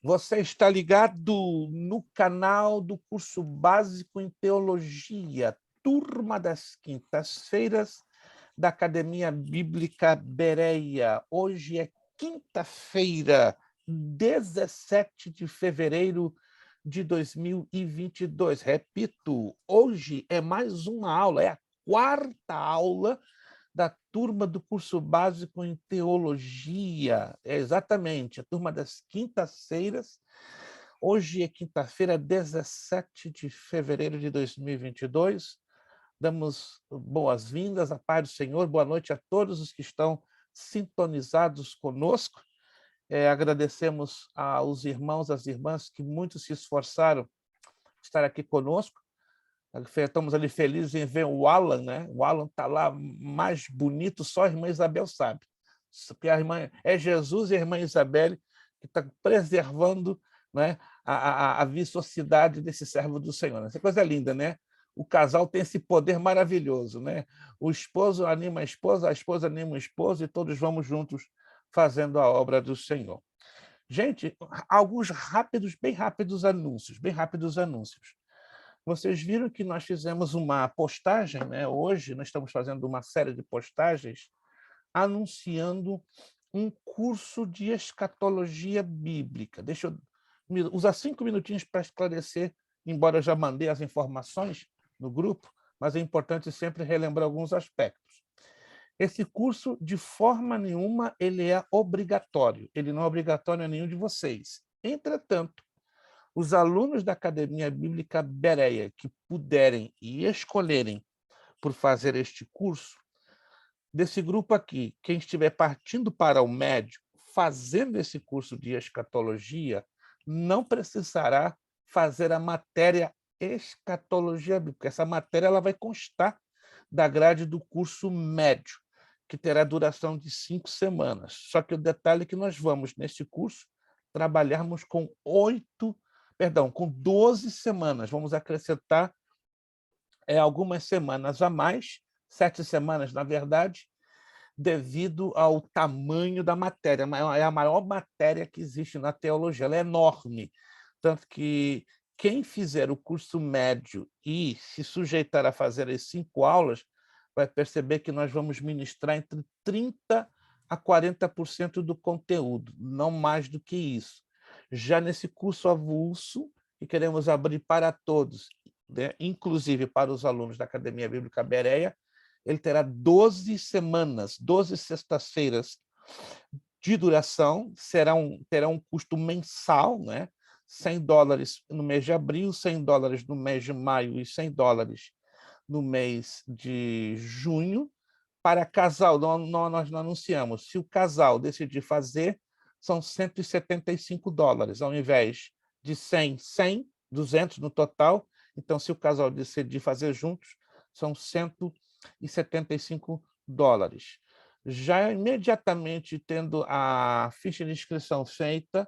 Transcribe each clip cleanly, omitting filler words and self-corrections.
Você está ligado no canal do curso básico em teologia, turma das quintas-feiras da Academia Bíblica Bereia. Hoje é quinta-feira, 17 de fevereiro de 2022. Repito, hoje é mais uma aula, é a quarta aula da turma do curso básico em teologia. É exatamente, a turma das quintas-feiras. Hoje é quinta-feira, 17 de fevereiro de 2022. Damos boas-vindas, a paz do Senhor, boa noite a todos os que estão sintonizados conosco. Agradecemos aos irmãos, às irmãs que muito se esforçaram em estar aqui conosco. Estamos ali felizes em ver o Alan, né? O Alan está lá mais bonito, só a irmã Isabel sabe. Porque a irmã é Jesus e a irmã Isabel que está preservando, né, a viçosidade desse servo do Senhor. Essa coisa é linda, né? O casal tem esse poder maravilhoso, né? O esposo anima a esposa anima o esposo e todos vamos juntos fazendo a obra do Senhor. Gente, alguns rápidos, bem rápidos anúncios. Vocês viram que nós fizemos uma postagem, né? Hoje nós estamos fazendo uma série de postagens anunciando um curso de escatologia bíblica. Deixa eu usar 5 minutinhos para esclarecer, embora eu já mandei as informações no grupo, mas é importante sempre relembrar alguns aspectos. Esse curso, de forma nenhuma, ele é obrigatório. Ele não é obrigatório a nenhum de vocês. Entretanto, os alunos da Academia Bíblica Bereia que puderem e escolherem por fazer este curso, desse grupo aqui, quem estiver partindo para o médio, fazendo esse curso de escatologia, não precisará fazer a matéria escatologia bíblica. Essa matéria ela vai constar da grade do curso médio, que terá duração de 5 semanas. Só que o detalhe é que nós vamos, neste curso, trabalharmos com 12 semanas. Vamos acrescentar algumas semanas a mais, 7 semanas, na verdade, devido ao tamanho da matéria. É a maior matéria que existe na teologia, ela é enorme. Tanto que quem fizer o curso médio e se sujeitar a fazer as 5 aulas, vai perceber que nós vamos ministrar entre 30% a 40% do conteúdo, não mais do que isso. Já nesse curso avulso, que queremos abrir para todos, né, inclusive para os alunos da Academia Bíblica Bereia, ele terá 12 semanas, 12 sextas-feiras de duração, terá um custo mensal, né? $100 no mês de abril, $100 no mês de maio e $100 no mês de junho. Para casal, nós não anunciamos. Se o casal decidir fazer, são $175, ao invés de 100, 100, 200 no total. Então, se o casal decidir fazer juntos, são $175. Já imediatamente tendo a ficha de inscrição feita,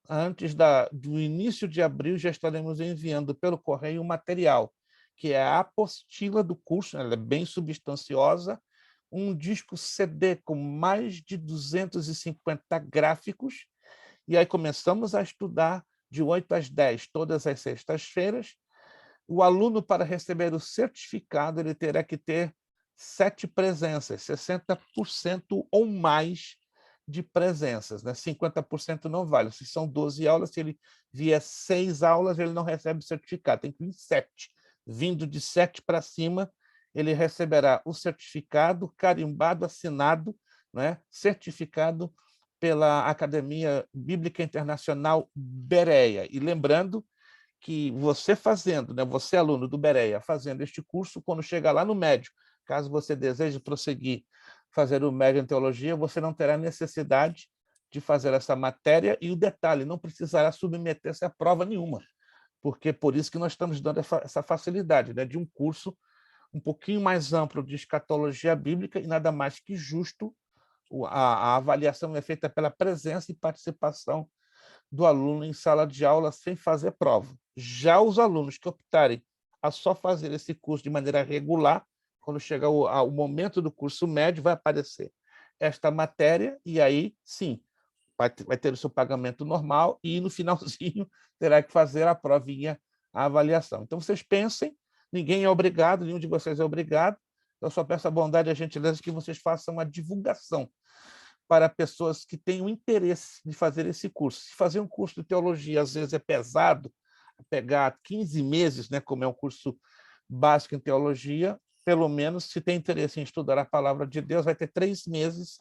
antes do início de abril, já estaremos enviando pelo correio o material, que é a apostila do curso, ela é bem substanciosa, um disco CD com mais de 250 gráficos, e aí começamos a estudar de 8 às 10, todas as sextas-feiras. O aluno, para receber o certificado, ele terá que ter 7 presenças, 60% ou mais de presenças, né? 50% não vale. Se são 12 aulas, se ele vier 6 aulas, ele não recebe certificado, tem que vir 7. Vindo de 7 para cima, ele receberá o certificado carimbado, assinado, né? Certificado pela Academia Bíblica Internacional Bereia. E lembrando que você fazendo, né, você aluno do Bereia, fazendo este curso, quando chegar lá no médio, caso você deseje prosseguir fazer o médio em teologia, você não terá necessidade de fazer essa matéria e o detalhe, não precisará submeter-se a prova nenhuma, porque por isso que nós estamos dando essa facilidade, né, de um curso um pouquinho mais amplo de escatologia bíblica e nada mais que justo a avaliação é feita pela presença e participação do aluno em sala de aula sem fazer prova. Já os alunos que optarem a só fazer esse curso de maneira regular, quando chegar o momento do curso médio, vai aparecer esta matéria, e aí, sim, vai ter o seu pagamento normal e no finalzinho terá que fazer a provinha, a avaliação. Então, vocês pensem, ninguém é obrigado, nenhum de vocês é obrigado, eu só peço a bondade e a gentileza que vocês façam a divulgação para pessoas que tenham interesse de fazer esse curso. Se fazer um curso de teologia, às vezes, é pesado, pegar 15 meses, né, como é um curso básico em teologia, pelo menos, se tem interesse em estudar a palavra de Deus, vai ter 3 meses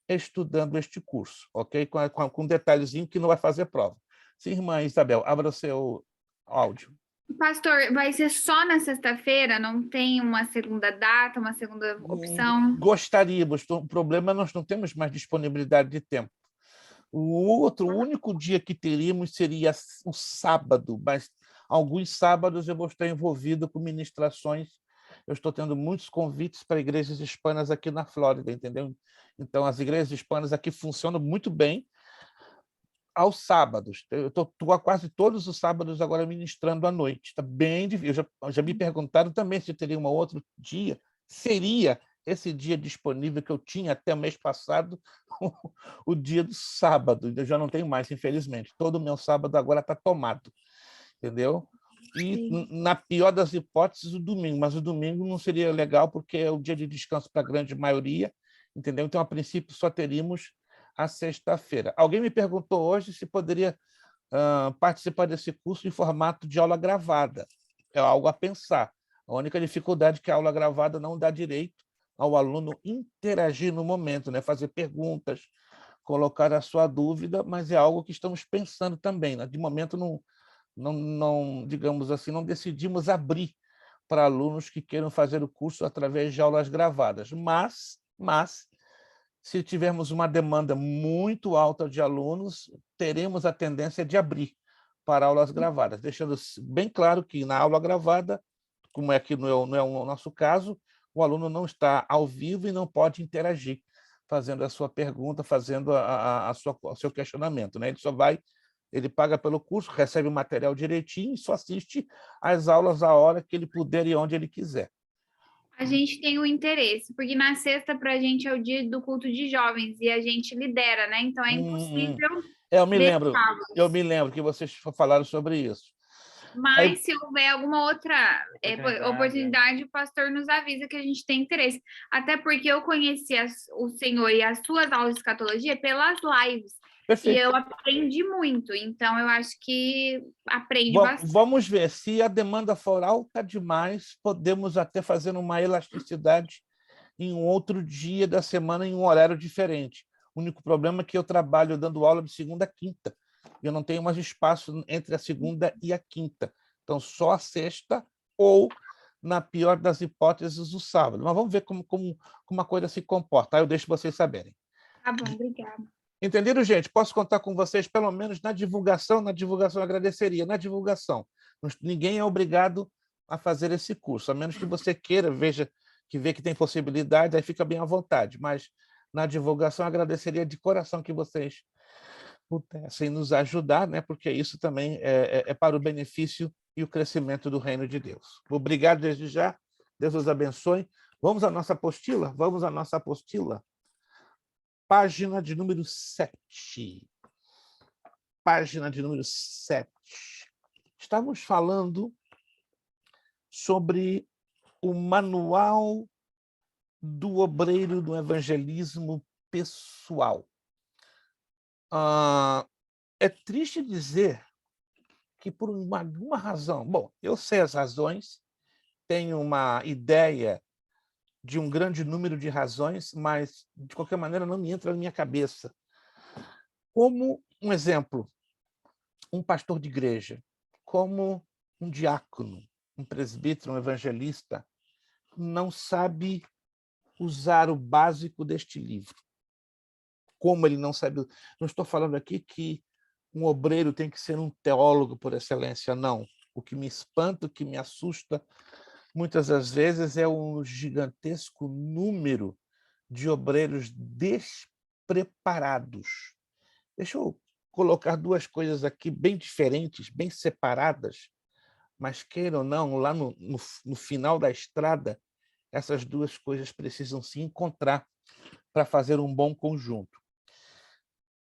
estudando este curso, ok? Com um detalhezinho que não vai fazer prova. Sim, irmã Isabel, abra o seu áudio. Pastor, vai ser só na sexta-feira? Não tem uma segunda data, uma segunda opção? Gostaríamos, o problema é nós não temos mais disponibilidade de tempo. O único dia que teríamos seria o sábado, mas alguns sábados eu vou estar envolvido com ministrações. Eu estou tendo muitos convites para igrejas hispanas aqui na Flórida, entendeu? Então, as igrejas hispanas aqui funcionam muito bem aos sábados. Eu estou quase todos os sábados agora ministrando à noite. Está bem difícil. Já me perguntaram também se teria um outro dia. Seria esse dia disponível que eu tinha até o mês passado, o dia do sábado. Eu já não tenho mais, infelizmente. Todo o meu sábado agora está tomado, entendeu? E, na pior das hipóteses, o domingo. Mas o domingo não seria legal, porque é o dia de descanso para a grande maioria, entendeu? Então, a princípio, só teríamos a sexta-feira. Alguém me perguntou hoje se poderia participar desse curso em formato de aula gravada. É algo a pensar. A única dificuldade é que a aula gravada não dá direito ao aluno interagir no momento, né? Fazer perguntas, colocar a sua dúvida, mas é algo que estamos pensando também. Né? De momento, não, digamos assim, não decidimos abrir para alunos que queiram fazer o curso através de aulas gravadas. Mas se tivermos uma demanda muito alta de alunos, teremos a tendência de abrir para aulas gravadas, deixando bem claro que na aula gravada, como é que não é o nosso caso, o aluno não está ao vivo e não pode interagir, fazendo a sua pergunta, fazendo o seu questionamento. Né? Ele paga pelo curso, recebe o material direitinho e só assiste às aulas a hora que ele puder e onde ele quiser. A gente tem o interesse, porque na sexta para a gente é o dia do culto de jovens e a gente lidera, né? Então é impossível Eu me lembro que vocês falaram sobre isso. Mas se houver alguma outra oportunidade, o pastor nos avisa que a gente tem interesse. Até porque eu conheci o senhor e as suas aulas de escatologia pelas lives. Perfeito. E eu aprendi muito, então eu acho que aprende bastante. Vamos ver, se a demanda for alta demais, podemos até fazer uma elasticidade em um outro dia da semana, em um horário diferente. O único problema é que eu trabalho dando aula de segunda a quinta. Eu não tenho mais espaço entre a segunda e a quinta. Então, só a sexta ou, na pior das hipóteses, o sábado. Mas vamos ver como a coisa se comporta. Aí eu deixo vocês saberem. Tá bom, obrigada. Entenderam, gente? Posso contar com vocês, pelo menos na divulgação. Na divulgação, eu agradeceria. Na divulgação, ninguém é obrigado a fazer esse curso, a menos que você queira, vê que tem possibilidade, aí fica bem à vontade. Mas na divulgação, eu agradeceria de coração que vocês pudessem nos ajudar, né? Porque isso também é para o benefício e o crescimento do reino de Deus. Obrigado desde já. Deus os abençoe. Vamos à nossa apostila? Vamos à nossa apostila. Página de número 7. Página de número 7. Estamos falando sobre o manual do obreiro do evangelismo pessoal. É triste dizer que por alguma razão, bom, eu sei as razões, tenho uma ideia de um grande número de razões, mas, de qualquer maneira, não me entra na minha cabeça. Como um exemplo, um pastor de igreja, como um diácono, um presbítero, um evangelista, não sabe usar o básico deste livro. Como ele não sabe... Não estou falando aqui que um obreiro tem que ser um teólogo por excelência, não. O que me espanta, o que me assusta, muitas das vezes, é um gigantesco número de obreiros despreparados. Deixa eu colocar duas coisas aqui bem diferentes, bem separadas, mas queira ou não, lá no final da estrada, essas duas coisas precisam se encontrar para fazer um bom conjunto.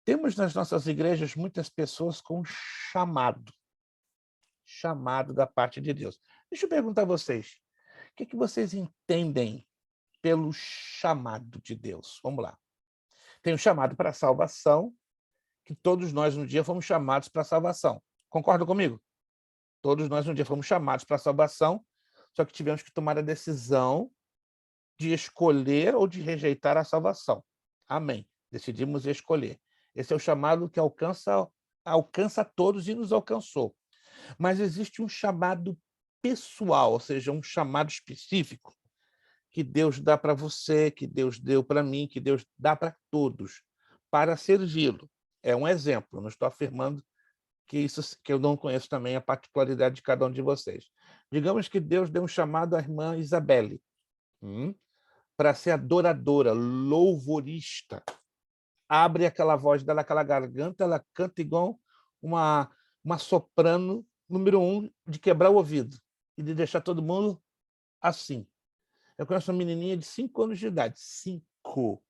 Temos nas nossas igrejas muitas pessoas com chamado da parte de Deus. Deixa eu perguntar a vocês, o que vocês entendem pelo chamado de Deus? Vamos lá. Tem o chamado para a salvação, que todos nós um dia fomos chamados para a salvação. Concorda comigo? Todos nós um dia fomos chamados para a salvação, só que tivemos que tomar a decisão de escolher ou de rejeitar a salvação. Amém. Decidimos escolher. Esse é o chamado que alcança todos e nos alcançou. Mas existe um chamado pessoal, ou seja, um chamado específico que Deus dá para você, que Deus deu para mim, que Deus dá para todos, para servi-lo. É um exemplo, não estou afirmando que eu não conheço também a particularidade de cada um de vocês. Digamos que Deus deu um chamado à irmã Isabelle, para ser adoradora, louvorista. Abre aquela voz dela, aquela garganta, ela canta igual uma soprano número 1 de quebrar o ouvido e de deixar todo mundo assim. Eu conheço uma menininha de 5 anos de idade. 5.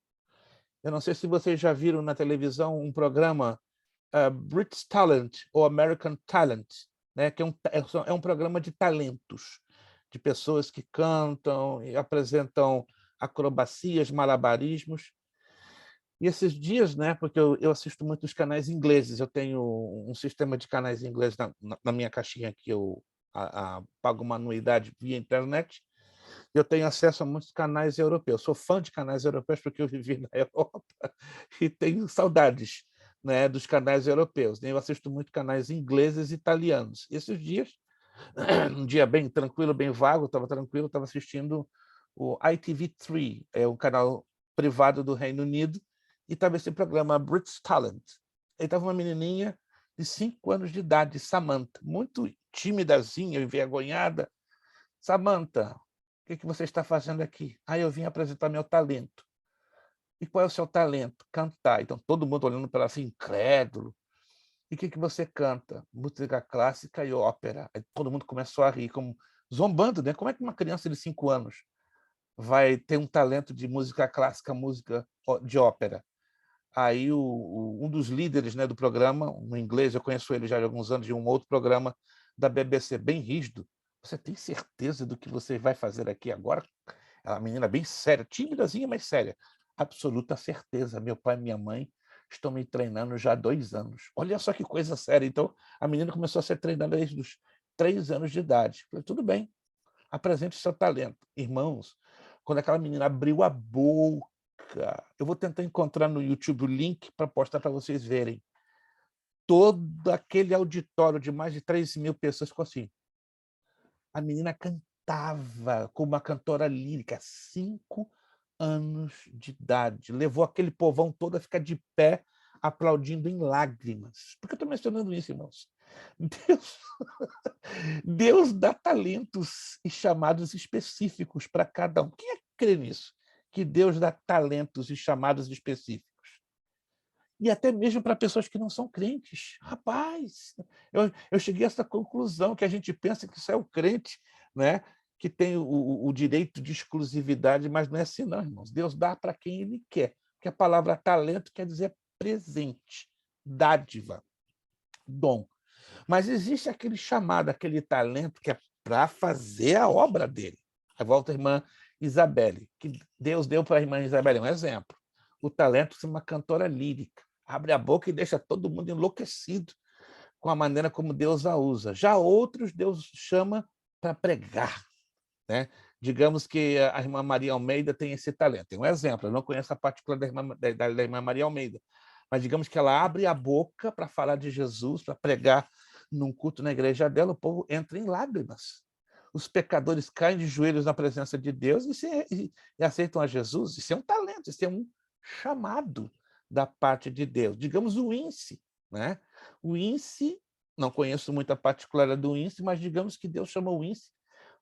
Eu não sei se vocês já viram na televisão um programa British Talent ou American Talent, né? Que é um programa de talentos, de pessoas que cantam e apresentam acrobacias, malabarismos. E esses dias, né, porque eu assisto muitos canais ingleses, eu tenho um sistema de canais ingleses na minha caixinha que eu pago uma anuidade via internet, eu tenho acesso a muitos canais europeus. Sou fã de canais europeus porque eu vivi na Europa e tenho saudades, né, dos canais europeus. Eu assisto muito canais ingleses e italianos. Esses dias, um dia bem tranquilo, bem vago, estava tranquilo, estava assistindo o ITV3, é um canal privado do Reino Unido, e estava esse programa British Talent. Aí estava uma menininha de 5 anos de idade, Samantha, muito timidazinha, envergonhada. Samantha, o que você está fazendo aqui? Eu vim apresentar meu talento. E qual é o seu talento? Cantar. Então, todo mundo olhando para ela assim, incrédulo. E o que você canta? Música clássica e ópera. Aí todo mundo começou a rir, como zombando, né? Como é que uma criança de 5 anos vai ter um talento de música clássica, música de ópera? Aí um dos líderes, né, do programa, um inglês, eu conheço ele já há alguns anos, de um outro programa da BBC, bem rígido. Você tem certeza do que você vai fazer aqui agora? Ela é uma menina bem séria, tímidazinha, mas séria. Absoluta certeza. Meu pai e minha mãe estão me treinando já há 2 anos. Olha só que coisa séria. Então, a menina começou a ser treinada desde os 3 anos de idade. Falei, tudo bem, apresente o seu talento. Irmãos, quando aquela menina abriu a boca, eu vou tentar encontrar no YouTube o link para postar para vocês verem. Todo aquele auditório de mais de 3.000 pessoas ficou assim. A menina cantava como uma cantora lírica, 5 anos de idade. Levou aquele povão todo a ficar de pé, aplaudindo em lágrimas. Por que eu estou mencionando isso, irmãos? Deus, Deus dá talentos e chamados específicos para cada um. Quem é que crê nisso? Que Deus dá talentos e chamados específicos? E até mesmo para pessoas que não são crentes. Rapaz, eu cheguei a essa conclusão, que a gente pensa que isso é o crente, né? Que tem o direito de exclusividade, mas não é assim não, irmãos. Deus dá para quem Ele quer, porque a palavra talento quer dizer presente, dádiva, dom. Mas existe aquele chamado, aquele talento que é para fazer a obra dele. Aí volta a irmã Isabelle, que Deus deu para a irmã Isabelle um exemplo. O talento de ser uma cantora lírica. Abre a boca e deixa todo mundo enlouquecido com a maneira como Deus a usa. Já outros, Deus chama para pregar, né? Digamos que a irmã Maria Almeida tem esse talento. Tem um exemplo, eu não conheço a particular da irmã Maria Almeida, mas digamos que ela abre a boca para falar de Jesus, para pregar num culto na igreja dela, o povo entra em lágrimas. Os pecadores caem de joelhos na presença de Deus e aceitam a Jesus. Isso é um talento, isso é um chamado da parte de Deus. Digamos o INSE, né? O INSE, não conheço muito a particularidade do INSE, mas digamos que Deus chamou o INSE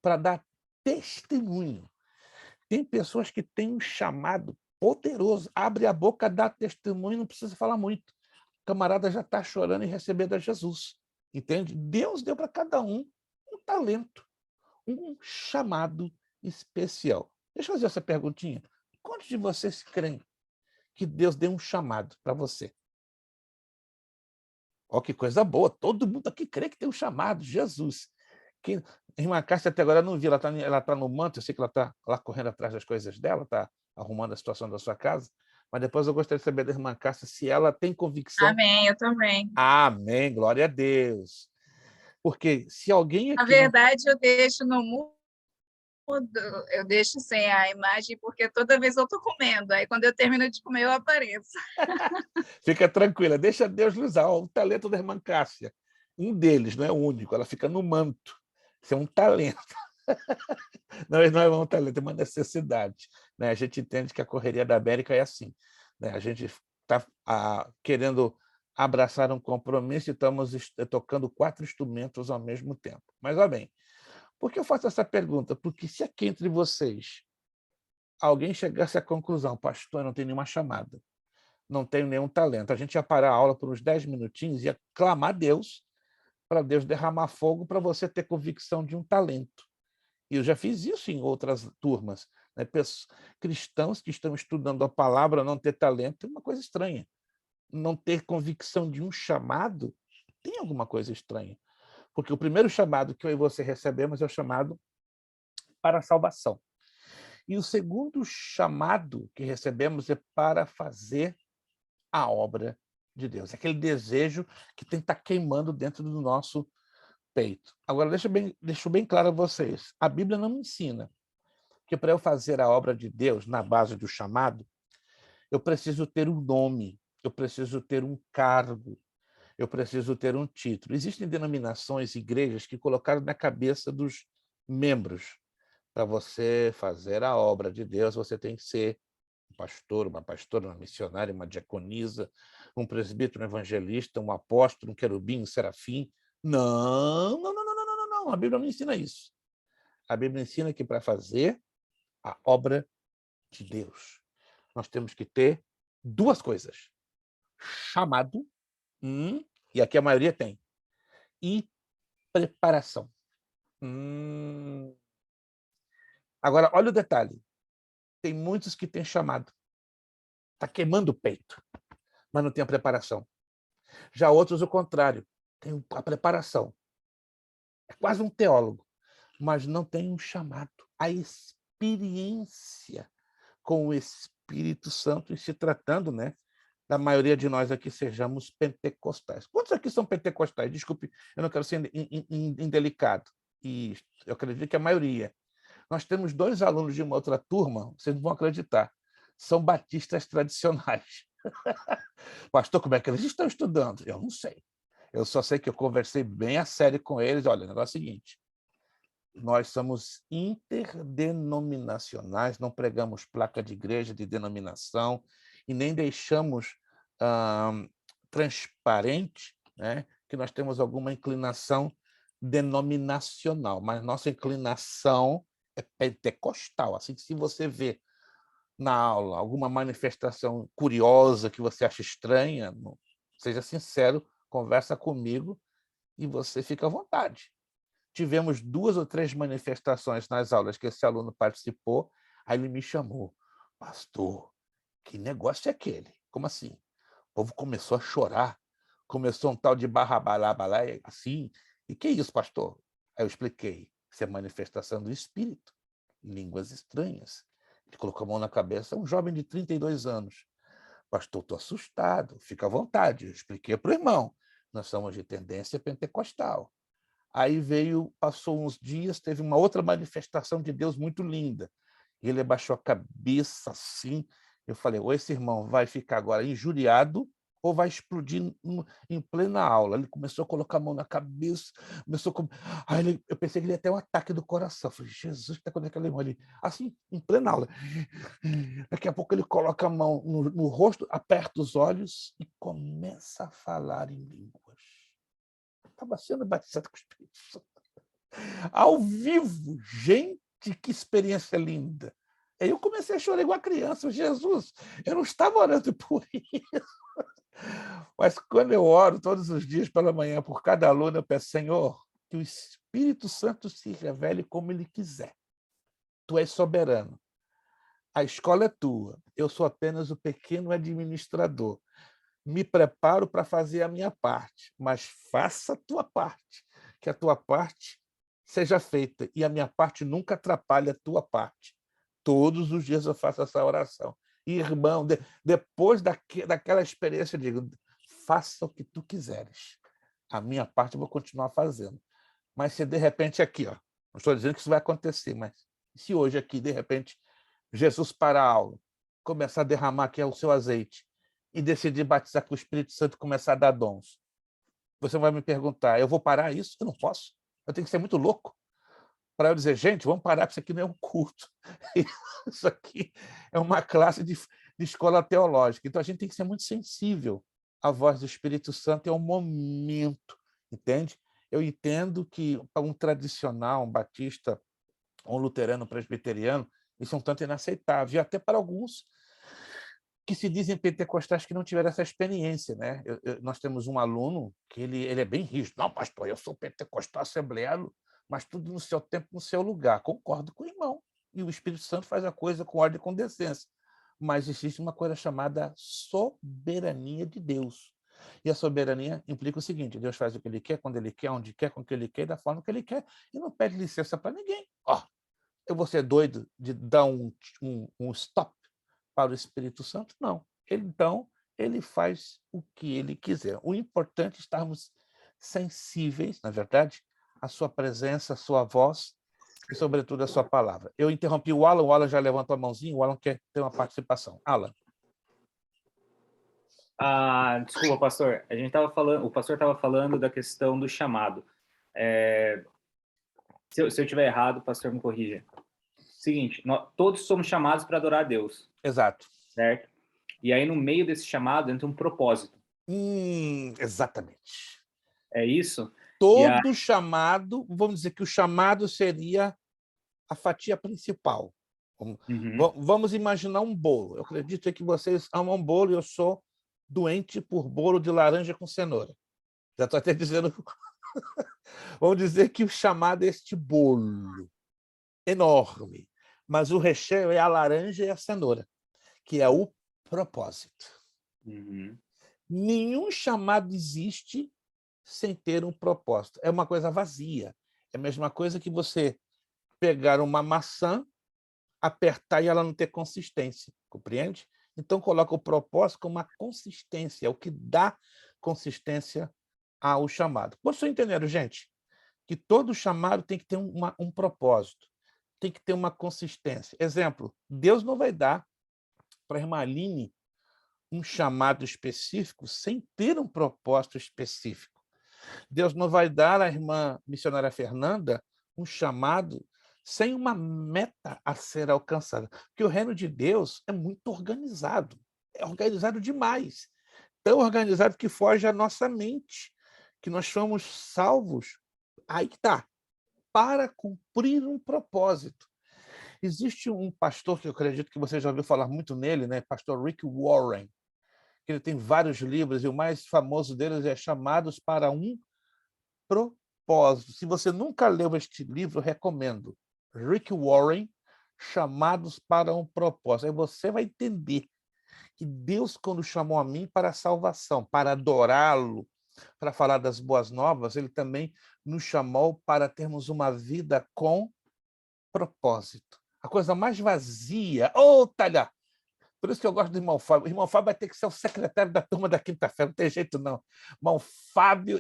para dar testemunho. Tem pessoas que têm um chamado poderoso, abre a boca, dá testemunho, não precisa falar muito. O camarada já está chorando e recebendo a Jesus. Entende? Deus deu para cada um talento, um chamado especial. Deixa eu fazer essa perguntinha. Quantos de vocês creem que Deus deu um chamado para você? Ó, que coisa boa, todo mundo aqui crê que tem um chamado, Jesus. Que... A irmã Cássia até agora eu não vi, ela tá no manto, eu sei que ela está lá correndo atrás das coisas dela, está arrumando a situação da sua casa, mas depois eu gostaria de saber da irmã Cássia se ela tem convicção. Amém, eu também. Amém, glória a Deus. Porque se alguém Na aqui não... verdade, eu deixo no mudo, eu deixo sem a imagem, porque toda vez eu estou comendo. Aí, quando eu termino de comer, eu apareço. Fica tranquila, deixa Deus lhe usar. Ó, o talento da irmã Cássia, um deles, não é o único, ela fica no manto. Isso é um talento. Não é um talento, é uma necessidade. Né? A gente entende que a correria da América é assim. Né? A gente está querendo abraçar um compromisso e estamos tocando 4 instrumentos ao mesmo tempo. Mas, ó bem, por que eu faço essa pergunta? Porque se aqui entre vocês alguém chegasse à conclusão, pastor, eu não tenho nenhuma chamada, não tenho nenhum talento, a gente ia parar a aula por uns 10 minutinhos e ia clamar a Deus para Deus derramar fogo para você ter convicção de um talento. E eu já fiz isso em outras turmas. Né? Cristãos que estão estudando a palavra, não ter talento é uma coisa estranha. Não ter convicção de um chamado tem alguma coisa estranha. Porque o primeiro chamado que eu e você recebemos é o chamado para a salvação. E o segundo chamado que recebemos é para fazer a obra de Deus. É aquele desejo que tem que estar queimando dentro do nosso peito. Agora, deixo bem claro a vocês, a Bíblia não me ensina que para eu fazer a obra de Deus na base do chamado, eu preciso ter um nome, eu preciso ter um cargo, eu preciso ter um título. Existem denominações, igrejas que colocaram na cabeça dos membros, para você fazer a obra de Deus, você tem que ser um pastor, uma pastora, uma missionária, uma diaconisa, um presbítero, um evangelista, um apóstolo, um querubim, um serafim. Não, não, não, não, não, não, não. A Bíblia não ensina isso. A Bíblia ensina que para fazer a obra de Deus, nós temos que ter 2 coisas. Chamado, e aqui a maioria tem, e preparação. Agora, olha o detalhe. Tem muitos que têm chamado. Está queimando o peito, mas não tem a preparação. Já outros, o contrário. Tem a preparação. É quase um teólogo, mas não tem um chamado. A experiência com o Espírito Santo e se tratando, né, da maioria de nós aqui sejamos pentecostais. Quantos aqui são pentecostais? Desculpe, eu não quero ser indelicado. E eu acredito que a maioria. Nós temos 2 alunos de uma outra turma, vocês não vão acreditar, são batistas tradicionais. Pastor, como é que eles estão estudando? Eu não sei. Eu só sei que eu conversei bem a sério com eles. Olha, o negócio é o seguinte, nós somos interdenominacionais, não pregamos placa de igreja, de denominação, e nem deixamos transparente, né, que nós temos alguma inclinação denominacional, mas nossa inclinação é pentecostal. Assim que se você vê na aula alguma manifestação curiosa que você acha estranha, seja sincero, conversa comigo e você fica à vontade. Tivemos 2 ou 3 manifestações nas aulas que esse aluno participou, aí ele me chamou. Pastor, que negócio é aquele? Como assim? O povo começou a chorar, começou um tal de barrabalá, assim. E que é isso, pastor? Aí eu expliquei. Isso é manifestação do Espírito, línguas estranhas. Ele colocou a mão na cabeça, um jovem de 32 anos. Pastor, estou assustado, fica à vontade. Eu expliquei para o irmão. Nós somos de tendência pentecostal. Aí passou uns dias, teve uma outra manifestação de Deus muito linda. E ele abaixou a cabeça assim. Eu falei, ou esse irmão vai ficar agora injuriado ou vai explodir em plena aula. Ele começou a colocar a mão na cabeça, começou a... Aí eu pensei que ele ia ter um ataque do coração. Eu falei, Jesus, o que está acontecendo com aquele irmão ali? Assim, em plena aula. Daqui a pouco ele coloca a mão no rosto, aperta os olhos e começa a falar em línguas. Estava sendo batizado com o Espírito Santo. Ao vivo, gente, que experiência linda. Aí eu comecei a chorar igual a criança. Jesus, eu não estava orando por isso. Mas quando eu oro todos os dias pela manhã por cada aluno, eu peço, Senhor, que o Espírito Santo se revele como Ele quiser. Tu és soberano. A escola é tua. Eu sou apenas o pequeno administrador. me preparo para fazer a minha parte, mas faça a tua parte, que a tua parte seja feita, e a minha parte nunca atrapalha a tua parte. Todos os dias eu faço essa oração. Irmão, depois daquela experiência, eu digo, faça o que tu quiseres. A minha parte eu vou continuar fazendo. Mas se de repente aqui, ó, não estou dizendo que isso vai acontecer, mas se hoje aqui, de repente, Jesus parar a aula, começar a derramar aqui o seu azeite e decidir batizar com o Espírito Santo e começar a dar dons, você vai me perguntar, eu vou parar isso? Eu não posso. Eu tenho que ser muito louco para eu dizer, gente, vamos parar, porque isso aqui não é um culto. Isso aqui é uma classe de escola teológica. Então, a gente tem que ser muito sensível à voz do Espírito Santo e ao momento, entende? Eu entendo que, para um tradicional, um batista, um luterano, um presbiteriano, isso é um tanto inaceitável, e até para alguns que se dizem pentecostais que não tiveram essa experiência, né? Nós temos um aluno que ele é bem rígido. Não, pastor, eu sou pentecostal assembleano, mas tudo no seu tempo, no seu lugar. Concordo com o irmão. E o Espírito Santo faz a coisa com ordem e com decência. Mas existe uma coisa chamada soberania de Deus. E a soberania implica o seguinte, Deus faz o que ele quer, quando ele quer, onde quer, com o que ele quer, da forma que ele quer, e não pede licença para ninguém. Ó, eu vou ser doido de dar um stop para o Espírito Santo? Não. Então, ele faz o que ele quiser. O importante é estarmos sensíveis, na verdade, à sua presença, à sua voz e, sobretudo, à sua palavra. Eu interrompi o Alan já levantou a mãozinha, o Alan quer ter uma participação. Alan. Desculpa, pastor. O pastor estava falando da questão do chamado. Se eu estiver errado, o pastor me corrija. Seguinte, nós todos somos chamados para adorar a Deus. Exato. Certo? E aí, no meio desse chamado, entra um propósito. Exatamente. É isso? Todo chamado, vamos dizer que o chamado seria a fatia principal. Vamos imaginar um bolo. Eu acredito que vocês amam bolo e eu sou doente por bolo de laranja com cenoura. Já estou até dizendo... Vamos dizer que o chamado é este bolo enorme, mas o recheio é a laranja e a cenoura, que é o propósito. Nenhum chamado existe sem ter um propósito. É uma coisa vazia. É a mesma coisa que você pegar uma maçã, apertar e ela não ter consistência. Compreende? Então, coloca o propósito como uma consistência, é o que dá consistência ao chamado. Vocês entenderam, gente? Que todo chamado tem que ter um propósito, tem que ter uma consistência. Exemplo, Deus não vai dar para a irmã Aline um chamado específico sem ter um propósito específico. Deus não vai dar à irmã missionária Fernanda um chamado sem uma meta a ser alcançada. Porque o reino de Deus é muito organizado. É organizado demais. Tão organizado que foge à nossa mente. Que nós fomos salvos, aí que está, para cumprir um propósito. Existe um pastor que eu acredito que você já ouviu falar muito nele, né? Pastor Rick Warren. Ele tem vários livros e o mais famoso deles é Chamados para um Propósito. Se você nunca leu este livro, eu recomendo. Rick Warren, Chamados para um Propósito. Aí você vai entender que Deus, quando chamou a mim para a salvação, para adorá-lo, para falar das boas novas, ele também nos chamou para termos uma vida com propósito. A coisa mais vazia... Talha! Por isso que eu gosto do irmão Fábio. O irmão Fábio vai ter que ser o secretário da turma da quinta-feira, não tem jeito não. Irmão Fábio,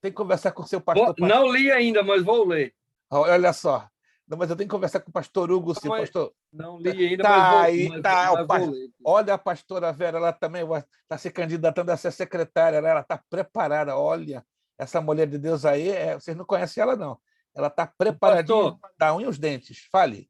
tem que conversar com o seu pastor. Não li ainda, mas vou ler. Olha só. Não, mas eu tenho que conversar com o pastor Hugo, sim, pastor. Não li ainda, mas vou ler. Olha a pastora Vera, ela também está se candidatando a ser secretária, ela está preparada. Olha, essa mulher de Deus aí, vocês não conhecem ela, não. Ela está preparadinha da unha e os dentes. Fale.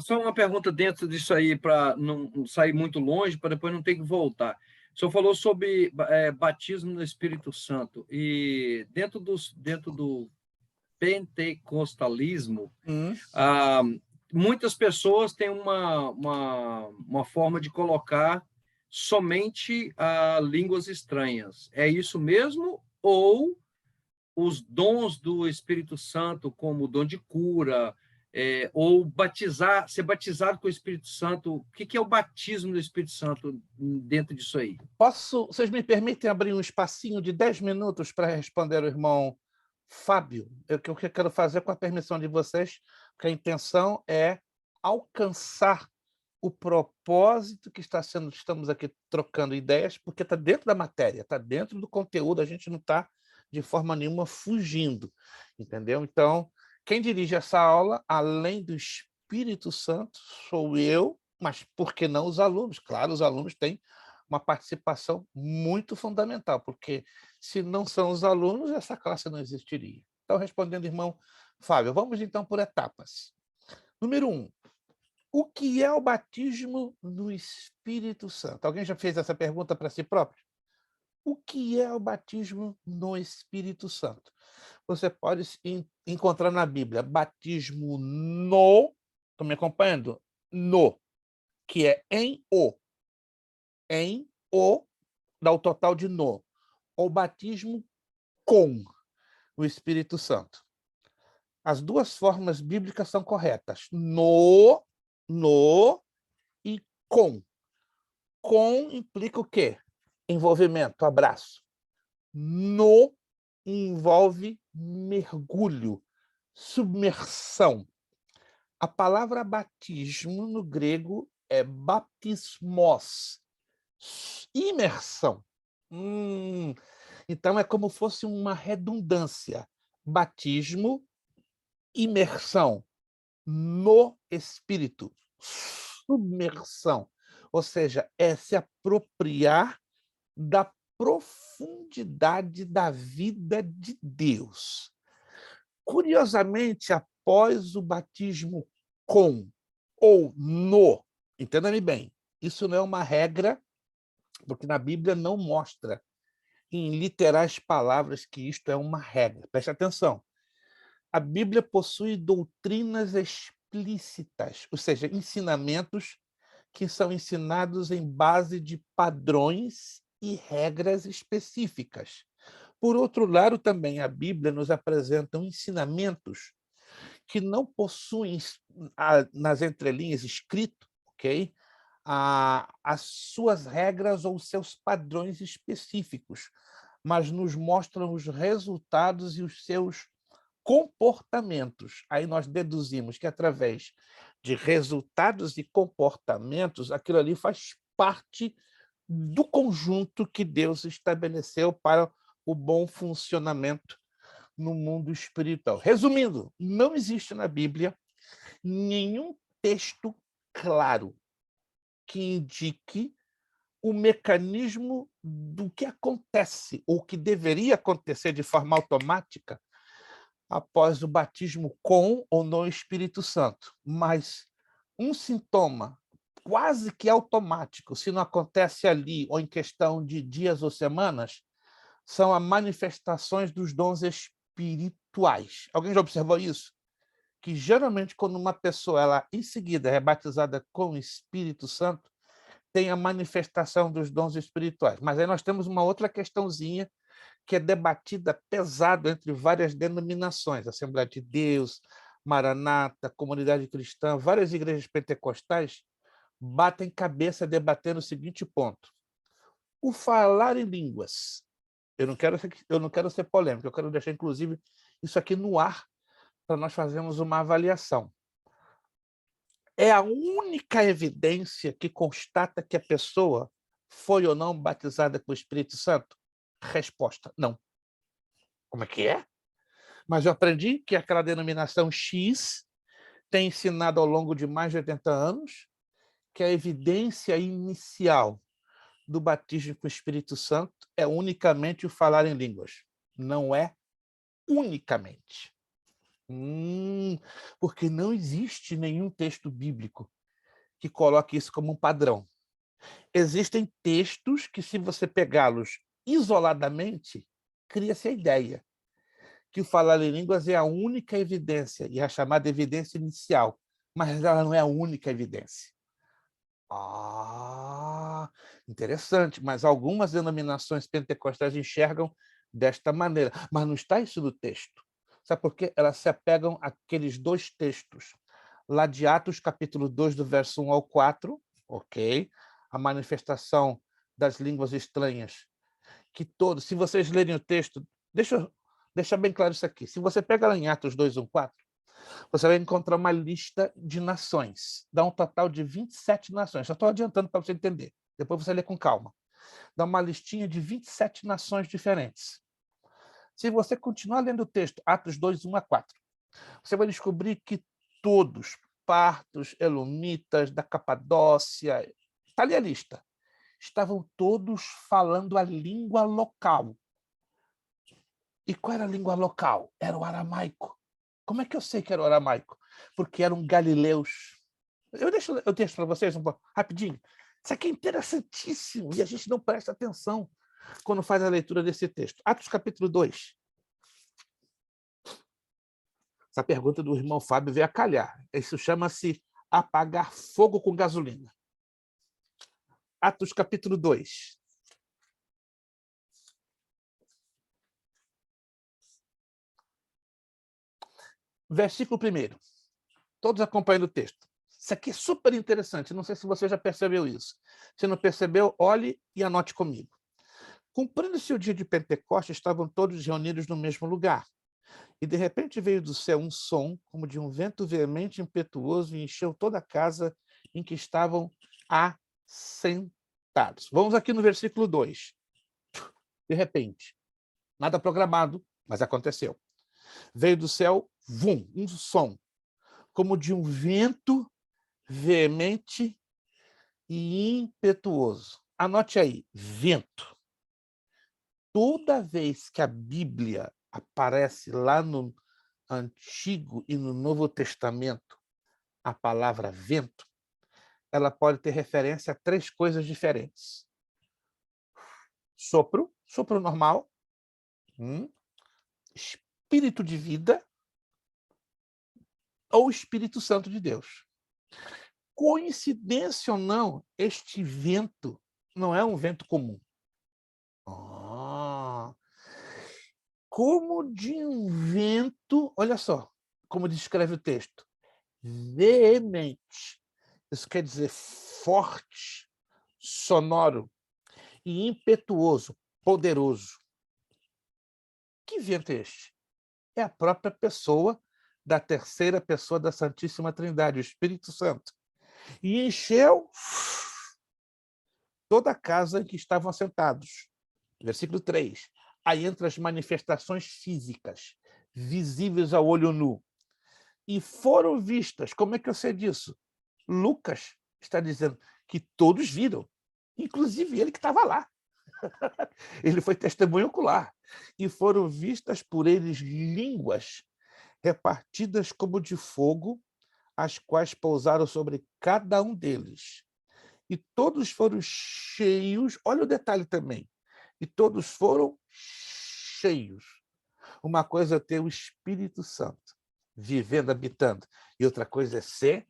Só uma pergunta dentro disso aí, para não sair muito longe, para depois não ter que voltar. O senhor falou sobre batismo no Espírito Santo. E dentro do pentecostalismo, muitas pessoas têm uma forma de colocar somente línguas estranhas. É isso mesmo? Ou os dons do Espírito Santo, como o dom de cura, ou ser batizado com o Espírito Santo. O que é o batismo do Espírito Santo dentro disso aí? Vocês me permitem abrir um espacinho de 10 minutos para responder o irmão Fábio? O que eu quero fazer, com a permissão de vocês, porque a intenção é alcançar o propósito que estamos aqui trocando ideias, porque está dentro da matéria, está dentro do conteúdo, a gente não está de forma nenhuma fugindo, entendeu? Então, quem dirige essa aula, além do Espírito Santo, sou eu, mas por que não os alunos? Claro, os alunos têm uma participação muito fundamental, porque se não são os alunos, essa classe não existiria. Então, respondendo, irmão Fábio, vamos então por etapas. Número 1, o que é o batismo no Espírito Santo? Alguém já fez essa pergunta para si próprio? O que é o batismo no Espírito Santo? Você pode encontrar na Bíblia batismo no, estão me acompanhando? No, que é em o, dá o total de no, ou batismo com o Espírito Santo. As duas formas bíblicas são corretas, no e com. Com implica o quê? Envolvimento, abraço. No envolve mergulho, submersão. A palavra batismo no grego é baptismos, imersão. Então é como fosse uma redundância. Batismo, imersão no Espírito, submersão. Ou seja, é se apropriar da profundidade da vida de Deus. Curiosamente, após o batismo com ou no, entenda-me bem, isso não é uma regra, porque na Bíblia não mostra em literais palavras que isto é uma regra. Preste atenção. A Bíblia possui doutrinas explícitas, ou seja, ensinamentos que são ensinados em base de padrões e regras específicas. Por outro lado, também a Bíblia nos apresenta ensinamentos que não possuem nas entrelinhas escrito, ok? As suas regras ou seus padrões específicos, mas nos mostram os resultados e os seus comportamentos. Aí nós deduzimos que, através de resultados e comportamentos, aquilo ali faz parte do conjunto que Deus estabeleceu para o bom funcionamento no mundo espiritual. Resumindo, não existe na Bíblia nenhum texto claro que indique o mecanismo do que acontece, ou que deveria acontecer de forma automática após o batismo com ou no Espírito Santo. Mas um sintoma quase que automático, se não acontece ali ou em questão de dias ou semanas, são as manifestações dos dons espirituais. Alguém já observou isso? Que geralmente quando uma pessoa, ela em seguida é batizada com o Espírito Santo, tem a manifestação dos dons espirituais. Mas aí nós temos uma outra questãozinha que é debatida pesado entre várias denominações, Assembleia de Deus, Maranata, Comunidade Cristã, várias igrejas pentecostais batem cabeça debatendo o seguinte ponto: o falar em línguas. Eu não quero ser polêmico, eu quero deixar, inclusive, isso aqui no ar para nós fazermos uma avaliação. É a única evidência que constata que a pessoa foi ou não batizada com o Espírito Santo? Resposta: não. Como é que é? Mas eu aprendi que aquela denominação X tem ensinado ao longo de mais de 80 anos que a evidência inicial do batismo com o Espírito Santo é unicamente o falar em línguas. Não é unicamente. Porque não existe nenhum texto bíblico que coloque isso como um padrão. Existem textos que, se você pegá-los isoladamente, cria-se a ideia que o falar em línguas é a única evidência, e a chamada evidência inicial, mas ela não é a única evidência. Interessante, mas algumas denominações pentecostais enxergam desta maneira, mas não está isso no texto. Sabe por quê? Elas se apegam àqueles dois textos, lá de Atos, capítulo 2, do verso 1 ao 4, ok? A manifestação das línguas estranhas. Que todos, se vocês lerem o texto, deixa eu deixar bem claro isso aqui. Se você pega lá em Atos 2, 1, 4, você vai encontrar uma lista de nações. Dá um total de 27 nações. Só estou adiantando para você entender. Depois você lê com calma. Dá uma listinha de 27 nações diferentes. Se você continuar lendo o texto, Atos 2, 1 a 4, você vai descobrir que todos, partos, elomitas, da Capadócia, está ali a lista, estavam todos falando a língua local. E qual era a língua local? Era o aramaico. Como é que eu sei que era o aramaico? Porque eram galileus. Eu deixo o texto para vocês rapidinho. Isso aqui é interessantíssimo e a gente não presta atenção quando faz a leitura desse texto. Atos capítulo 2. Essa pergunta do irmão Fábio veio a calhar. Isso chama-se apagar fogo com gasolina. Atos capítulo 2. Versículo 1. Todos acompanhando o texto. Isso aqui é super interessante. Não sei se você já percebeu isso. Se não percebeu, olhe e anote comigo. Cumprindo-se o dia de Pentecostes, estavam todos reunidos no mesmo lugar. E, de repente, veio do céu um som, como de um vento veemente e impetuoso, e encheu toda a casa em que estavam assentados. Vamos aqui no versículo 2. De repente, nada programado, mas aconteceu. Veio do céu, um som, como de um vento veemente e impetuoso. Anote aí, vento. Toda vez que a Bíblia aparece lá no Antigo e no Novo Testamento, a palavra vento, ela pode ter referência a 3 coisas diferentes. Sopro normal, espírito de vida ou Espírito Santo de Deus. Coincidência ou não, este vento não é um vento comum. Como de um vento, olha só como descreve o texto, veemente. Isso quer dizer forte, sonoro e impetuoso, poderoso. Que vento é este? É a própria pessoa da terceira pessoa da Santíssima Trindade, o Espírito Santo. E encheu toda a casa em que estavam assentados. Versículo 3. Aí entra as manifestações físicas, visíveis ao olho nu. E foram vistas. Como é que eu sei disso? Lucas está dizendo que todos viram, inclusive ele que estava lá. Ele foi testemunho ocular. E foram vistas por eles línguas repartidas como de fogo, as quais pousaram sobre cada um deles. E todos foram cheios, olha o detalhe também, e todos foram cheios. Uma coisa é ter o Espírito Santo vivendo, habitando, e outra coisa é ser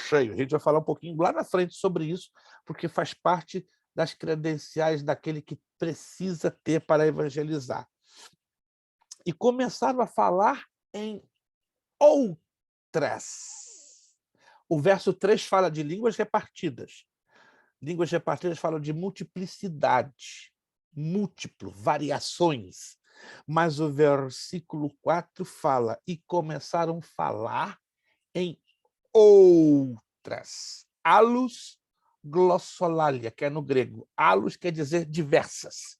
cheio. A gente vai falar um pouquinho lá na frente sobre isso, porque faz parte das credenciais daquele que precisa ter para evangelizar. E começaram a falar em outras. O verso 3 fala de línguas repartidas. Línguas repartidas falam de multiplicidade, múltiplo, variações. Mas o versículo 4 fala, e começaram a falar em outras. Alus glossolalia, que é no grego. Alus quer dizer diversas.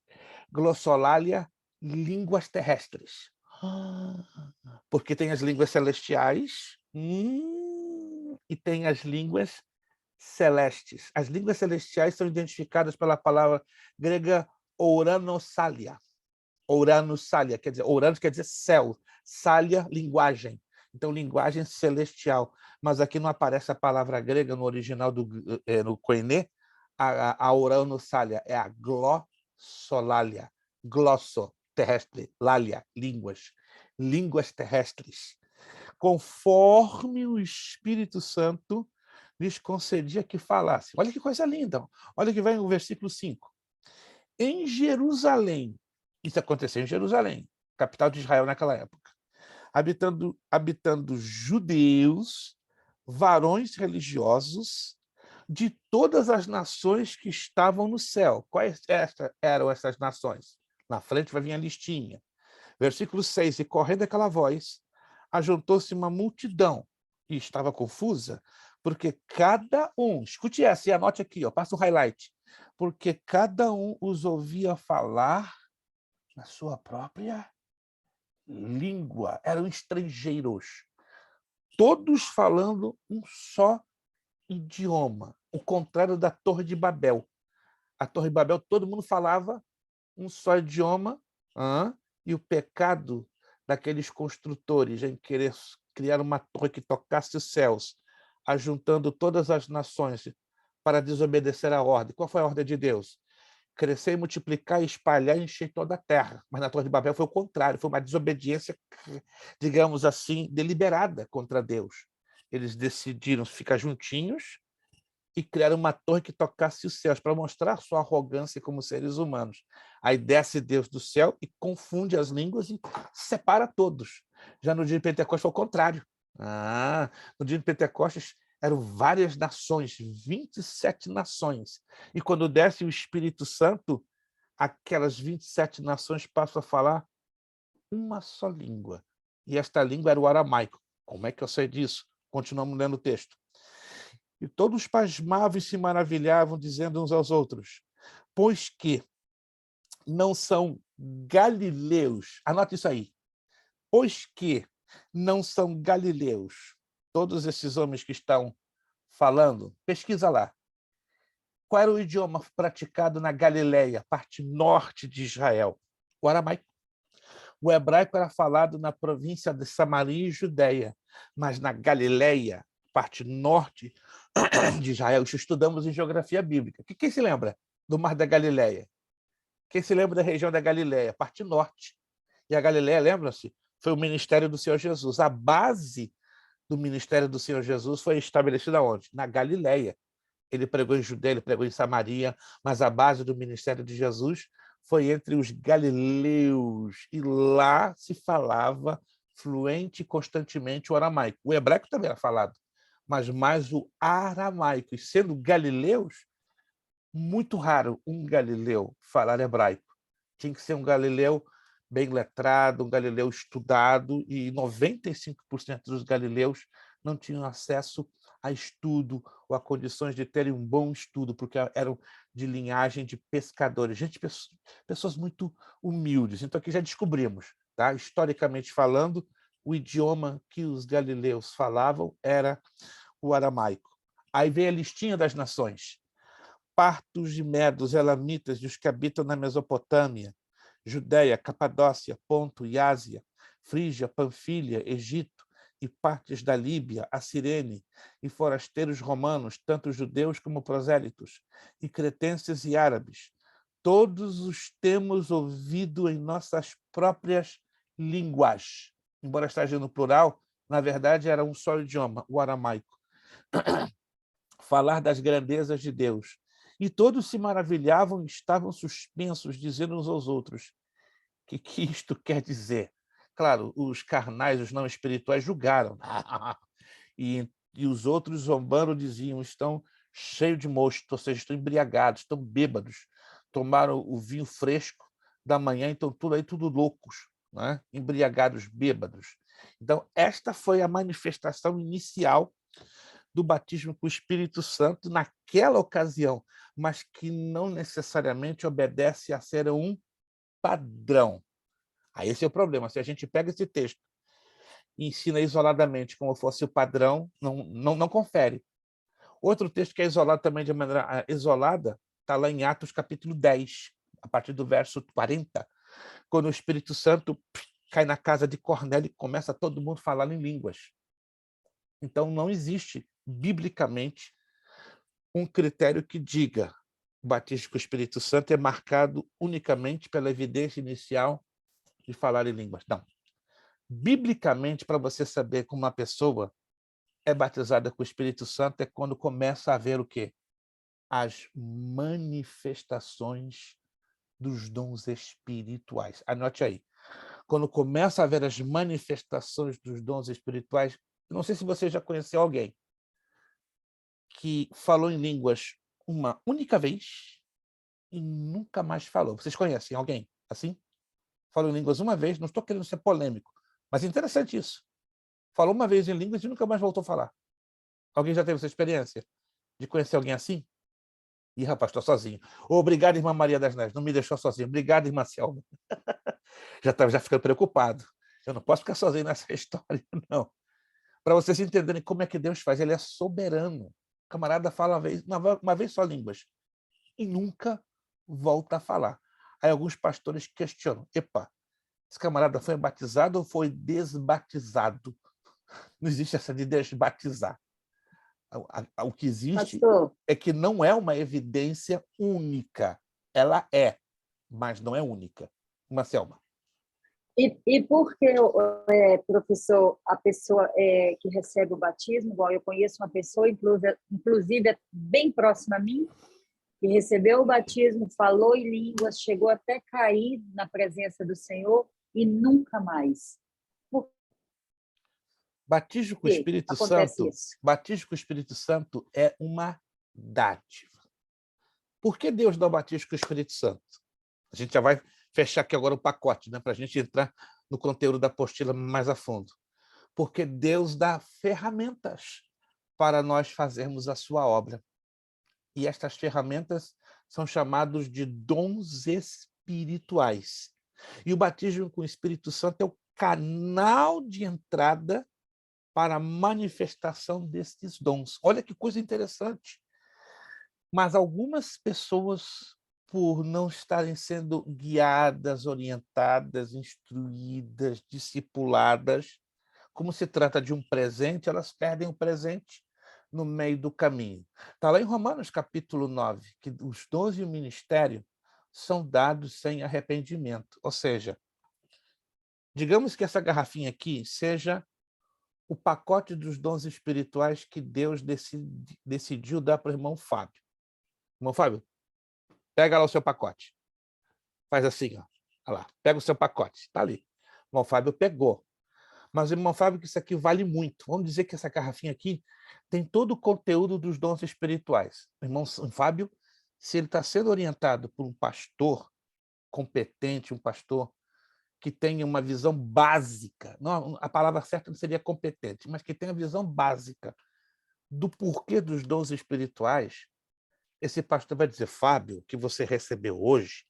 Glossolalia, línguas terrestres. Porque tem as línguas celestiais e tem as línguas celestes. As línguas celestiais são identificadas pela palavra grega ouranossalia. Ouranossalia, quer dizer, ouranos quer dizer céu, salia, linguagem. Então, linguagem celestial. Mas aqui não aparece a palavra grega no original, no koiné, a ouranossalia, é a glossolalia. Glosso, terrestre, lalia, línguas. Línguas terrestres. Conforme o Espírito Santo lhes concedia que falasse. Olha que coisa linda. Olha que vai no versículo 5. Em Jerusalém, isso aconteceu em Jerusalém, capital de Israel naquela época, habitando judeus, varões religiosos de todas as nações que estavam no céu. Quais eram essas nações? Na frente vai vir a listinha. Versículo 6, e correndo aquela voz, ajuntou-se uma multidão, e estava confusa, porque cada um, escute essa e anote aqui, ó, passa um highlight, porque cada um os ouvia falar na sua própria língua, eram estrangeiros, todos falando um só idioma, o contrário da Torre de Babel. A Torre de Babel, todo mundo falava um só idioma, e o pecado daqueles construtores em querer criar uma torre que tocasse os céus, ajuntando todas as nações para desobedecer a ordem. Qual foi a ordem de Deus? Crescer, multiplicar, espalhar e encher toda a terra. Mas na Torre de Babel foi o contrário, foi uma desobediência, digamos assim, deliberada contra Deus. Eles decidiram ficar juntinhos e criaram uma torre que tocasse os céus para mostrar sua arrogância como seres humanos. Aí desce Deus do céu e confunde as línguas e separa todos. Já no dia de Pentecostes foi o contrário. No dia de Pentecostes eram várias nações, 27 nações. E quando desce o Espírito Santo, aquelas 27 nações passam a falar uma só língua. E esta língua era o aramaico. Como é que eu sei disso? Continuamos lendo o texto. E todos pasmavam e se maravilhavam, dizendo uns aos outros, pois que não são galileus. Anote isso aí. Pois que não são galileus. Todos esses homens que estão falando, pesquisa lá. Qual era o idioma praticado na Galileia, parte norte de Israel? O aramaico. O hebraico era falado na província de Samaria e Judeia, mas na Galileia, parte norte de Israel, isso estudamos em geografia bíblica. Quem se lembra do Mar da Galileia? Quem se lembra da região da Galileia? Parte norte. E a Galileia, lembra-se, foi o ministério do Senhor Jesus. A base do ministério do Senhor Jesus foi estabelecida onde? Na Galileia. Ele pregou em Judeia, ele pregou em Samaria, mas a base do ministério de Jesus foi entre os galileus. E lá se falava fluente e constantemente o aramaico. O hebraico também era falado, mas mais o aramaico. E sendo galileus, muito raro um galileu falar hebraico. Tinha que ser um galileu bem letrado, um galileu estudado, e 95% dos galileus não tinham acesso a estudo ou a condições de terem um bom estudo, porque eram de linhagem de pescadores, pessoas muito humildes. Então aqui já descobrimos, tá? Historicamente falando, o idioma que os galileus falavam era o aramaico. Aí vem a listinha das nações. Partos e medos, elamitas, e os que habitam na Mesopotâmia, Judéia, Capadócia, Ponto e Ásia, Frígia, Panfilha, Egito e partes da Líbia, a Cirene, e forasteiros romanos, tanto judeus como prosélitos, e cretenses e árabes. Todos os temos ouvido em nossas próprias línguas. Embora esteja no plural, na verdade era um só idioma, o aramaico. Falar das grandezas de Deus. E todos se maravilhavam e estavam suspensos, dizendo uns aos outros: o que isto quer dizer? Claro, os carnais, os não espirituais, julgaram. E os outros, zombando, diziam: estão cheios de mosto, ou seja, estão embriagados, estão bêbados. Tomaram o vinho fresco da manhã, então tudo loucos, né? Embriagados, bêbados. Então, esta foi a manifestação inicial do batismo com o Espírito Santo naquela ocasião, mas que não necessariamente obedece a ser um padrão. Aí esse é o problema. Se a gente pega esse texto e ensina isoladamente como fosse o padrão, não confere. Outro texto que é isolado também de maneira isolada está lá em Atos capítulo 10, a partir do verso 40, quando o Espírito Santo cai na casa de Cornélio e começa todo mundo a falar em línguas. Então não existe, biblicamente, um critério que diga o batismo com o Espírito Santo é marcado unicamente pela evidência inicial de falar em línguas. Não. Biblicamente, para você saber como uma pessoa é batizada com o Espírito Santo, é quando começa a haver o quê? As manifestações dos dons espirituais. Anote aí. Quando começa a haver as manifestações dos dons espirituais, não sei se você já conheceu alguém, que falou em línguas uma única vez e nunca mais falou. Vocês conhecem alguém assim? Falou em línguas uma vez, não estou querendo ser polêmico, mas é interessante isso. Falou uma vez em línguas e nunca mais voltou a falar. Alguém já teve essa experiência de conhecer alguém assim? Ih, rapaz, estou sozinho. Obrigado, irmã Maria das Neves, não me deixou sozinho. Obrigado, irmã Selma. Já estava ficando preocupado. Eu não posso ficar sozinho nessa história, não. Para vocês entenderem como é que Deus faz, ele é soberano. O camarada fala uma vez só línguas e nunca volta a falar. Aí alguns pastores questionam: epa, esse camarada foi batizado ou foi desbatizado? Não existe essa de desbatizar. O que existe Pastor, é que não é uma evidência única. Ela é, mas não é única. Uma Selma. e por que, professor, a pessoa que recebe o batismo, igual eu conheço uma pessoa, inclusive é bem próxima a mim, que recebeu o batismo, falou em línguas, chegou até cair na presença do Senhor e nunca mais. Por Batismo com o que Espírito acontece Santo, isso? batismo com o Espírito Santo é uma dádiva. Por que Deus dá o batismo com o Espírito Santo? A gente já vai fechar aqui agora o pacote, né, para a gente entrar no conteúdo da apostila mais a fundo. Porque Deus dá ferramentas para nós fazermos a sua obra. E estas ferramentas são chamados de dons espirituais. E o batismo com o Espírito Santo é o canal de entrada para a manifestação desses dons. Olha que coisa interessante. Mas algumas pessoas, por não estarem sendo guiadas, orientadas, instruídas, discipuladas, como se trata de um presente, elas perdem o presente no meio do caminho. Está lá em Romanos capítulo 9, que os dons e o ministério são dados sem arrependimento. Ou seja, digamos que essa garrafinha aqui seja o pacote dos dons espirituais que Deus decidiu dar para o irmão Fábio. Irmão Fábio, pega lá o seu pacote. Faz assim, ó. Olha lá, pega o seu pacote. Está ali. O irmão Fábio pegou. Mas, irmão Fábio, que isso aqui vale muito. Vamos dizer que essa garrafinha aqui tem todo o conteúdo dos dons espirituais. O irmão Fábio, se ele está sendo orientado por um pastor competente, um pastor que tenha uma visão básica, não, a palavra certa não seria competente, mas que tenha a visão básica do porquê dos dons espirituais, esse pastor vai dizer: Fábio, o que você recebeu hoje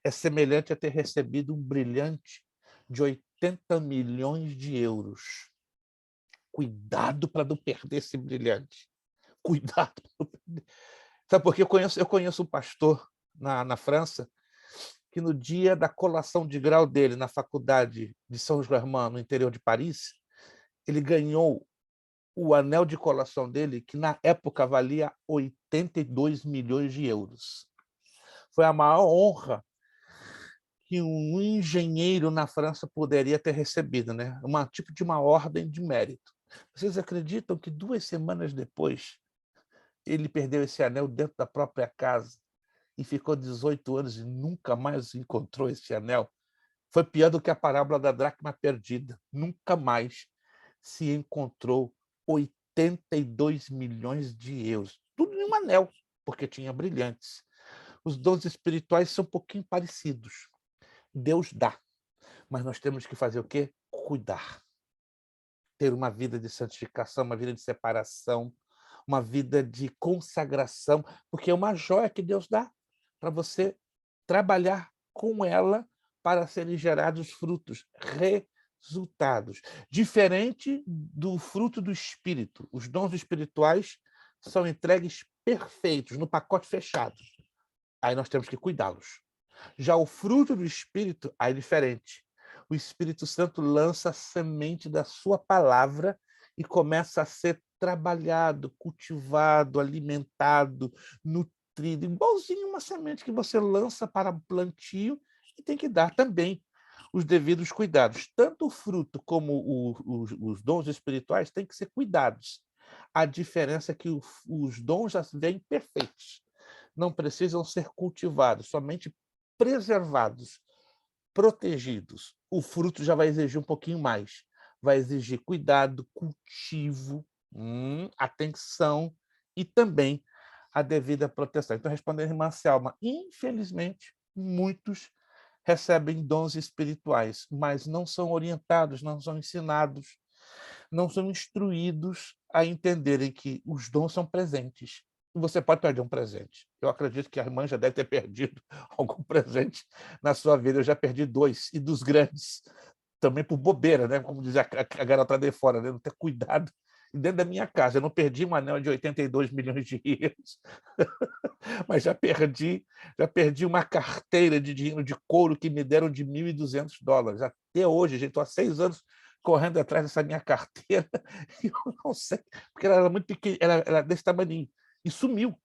é semelhante a ter recebido um brilhante de 80 milhões de euros. Cuidado para não perder esse brilhante. Cuidado. Sabe por quê? Eu conheço um pastor na França que no dia da colação de grau dele na faculdade de Saint-Germain, no interior de Paris, ele ganhou o anel de colação dele, que na época valia 82 milhões de euros. Foi a maior honra que um engenheiro na França poderia ter recebido, né? Tipo de uma ordem de mérito. Vocês acreditam que 2 semanas depois ele perdeu esse anel dentro da própria casa e ficou 18 anos e nunca mais encontrou esse anel? Foi pior do que a parábola da dracma perdida. Nunca mais se encontrou 82 milhões de euros. Tudo em um anel, porque tinha brilhantes. Os dons espirituais são um pouquinho parecidos. Deus dá, mas nós temos que fazer o quê? Cuidar. Ter uma vida de santificação, uma vida de separação, uma vida de consagração, porque é uma joia que Deus dá para você trabalhar com ela para serem gerados frutos, resultados. Diferente do fruto do Espírito. Os dons espirituais são entregues perfeitos, no pacote fechado. Aí nós temos que cuidá-los. Já o fruto do Espírito aí é diferente. O Espírito Santo lança a semente da sua palavra e começa a ser trabalhado, cultivado, alimentado, nutrido, igualzinho uma semente que você lança para plantio e tem que dar também os devidos cuidados. Tanto o fruto como os dons espirituais têm que ser cuidados. A diferença é que os dons já vêm perfeitos. Não precisam ser cultivados, somente preservados, protegidos. O fruto já vai exigir um pouquinho mais. Vai exigir cuidado, cultivo, atenção e também a devida proteção. Então, respondendo a irmã Selma, infelizmente, muitos recebem dons espirituais, mas não são orientados, não são ensinados, não são instruídos a entenderem que os dons são presentes. E você pode perder um presente. Eu acredito que a irmã já deve ter perdido algum presente na sua vida. Eu já perdi 2, e dos grandes. Também por bobeira, né? Como diz a garota de fora, né? Não ter cuidado. E dentro da minha casa, eu não perdi um anel de 82 milhões de euros, mas já perdi uma carteira de dinheiro de couro que me deram de $1.200. Até hoje, gente, estou há 6 anos correndo atrás dessa minha carteira, e eu não sei, porque ela era muito pequena, ela era desse tamanho, e sumiu.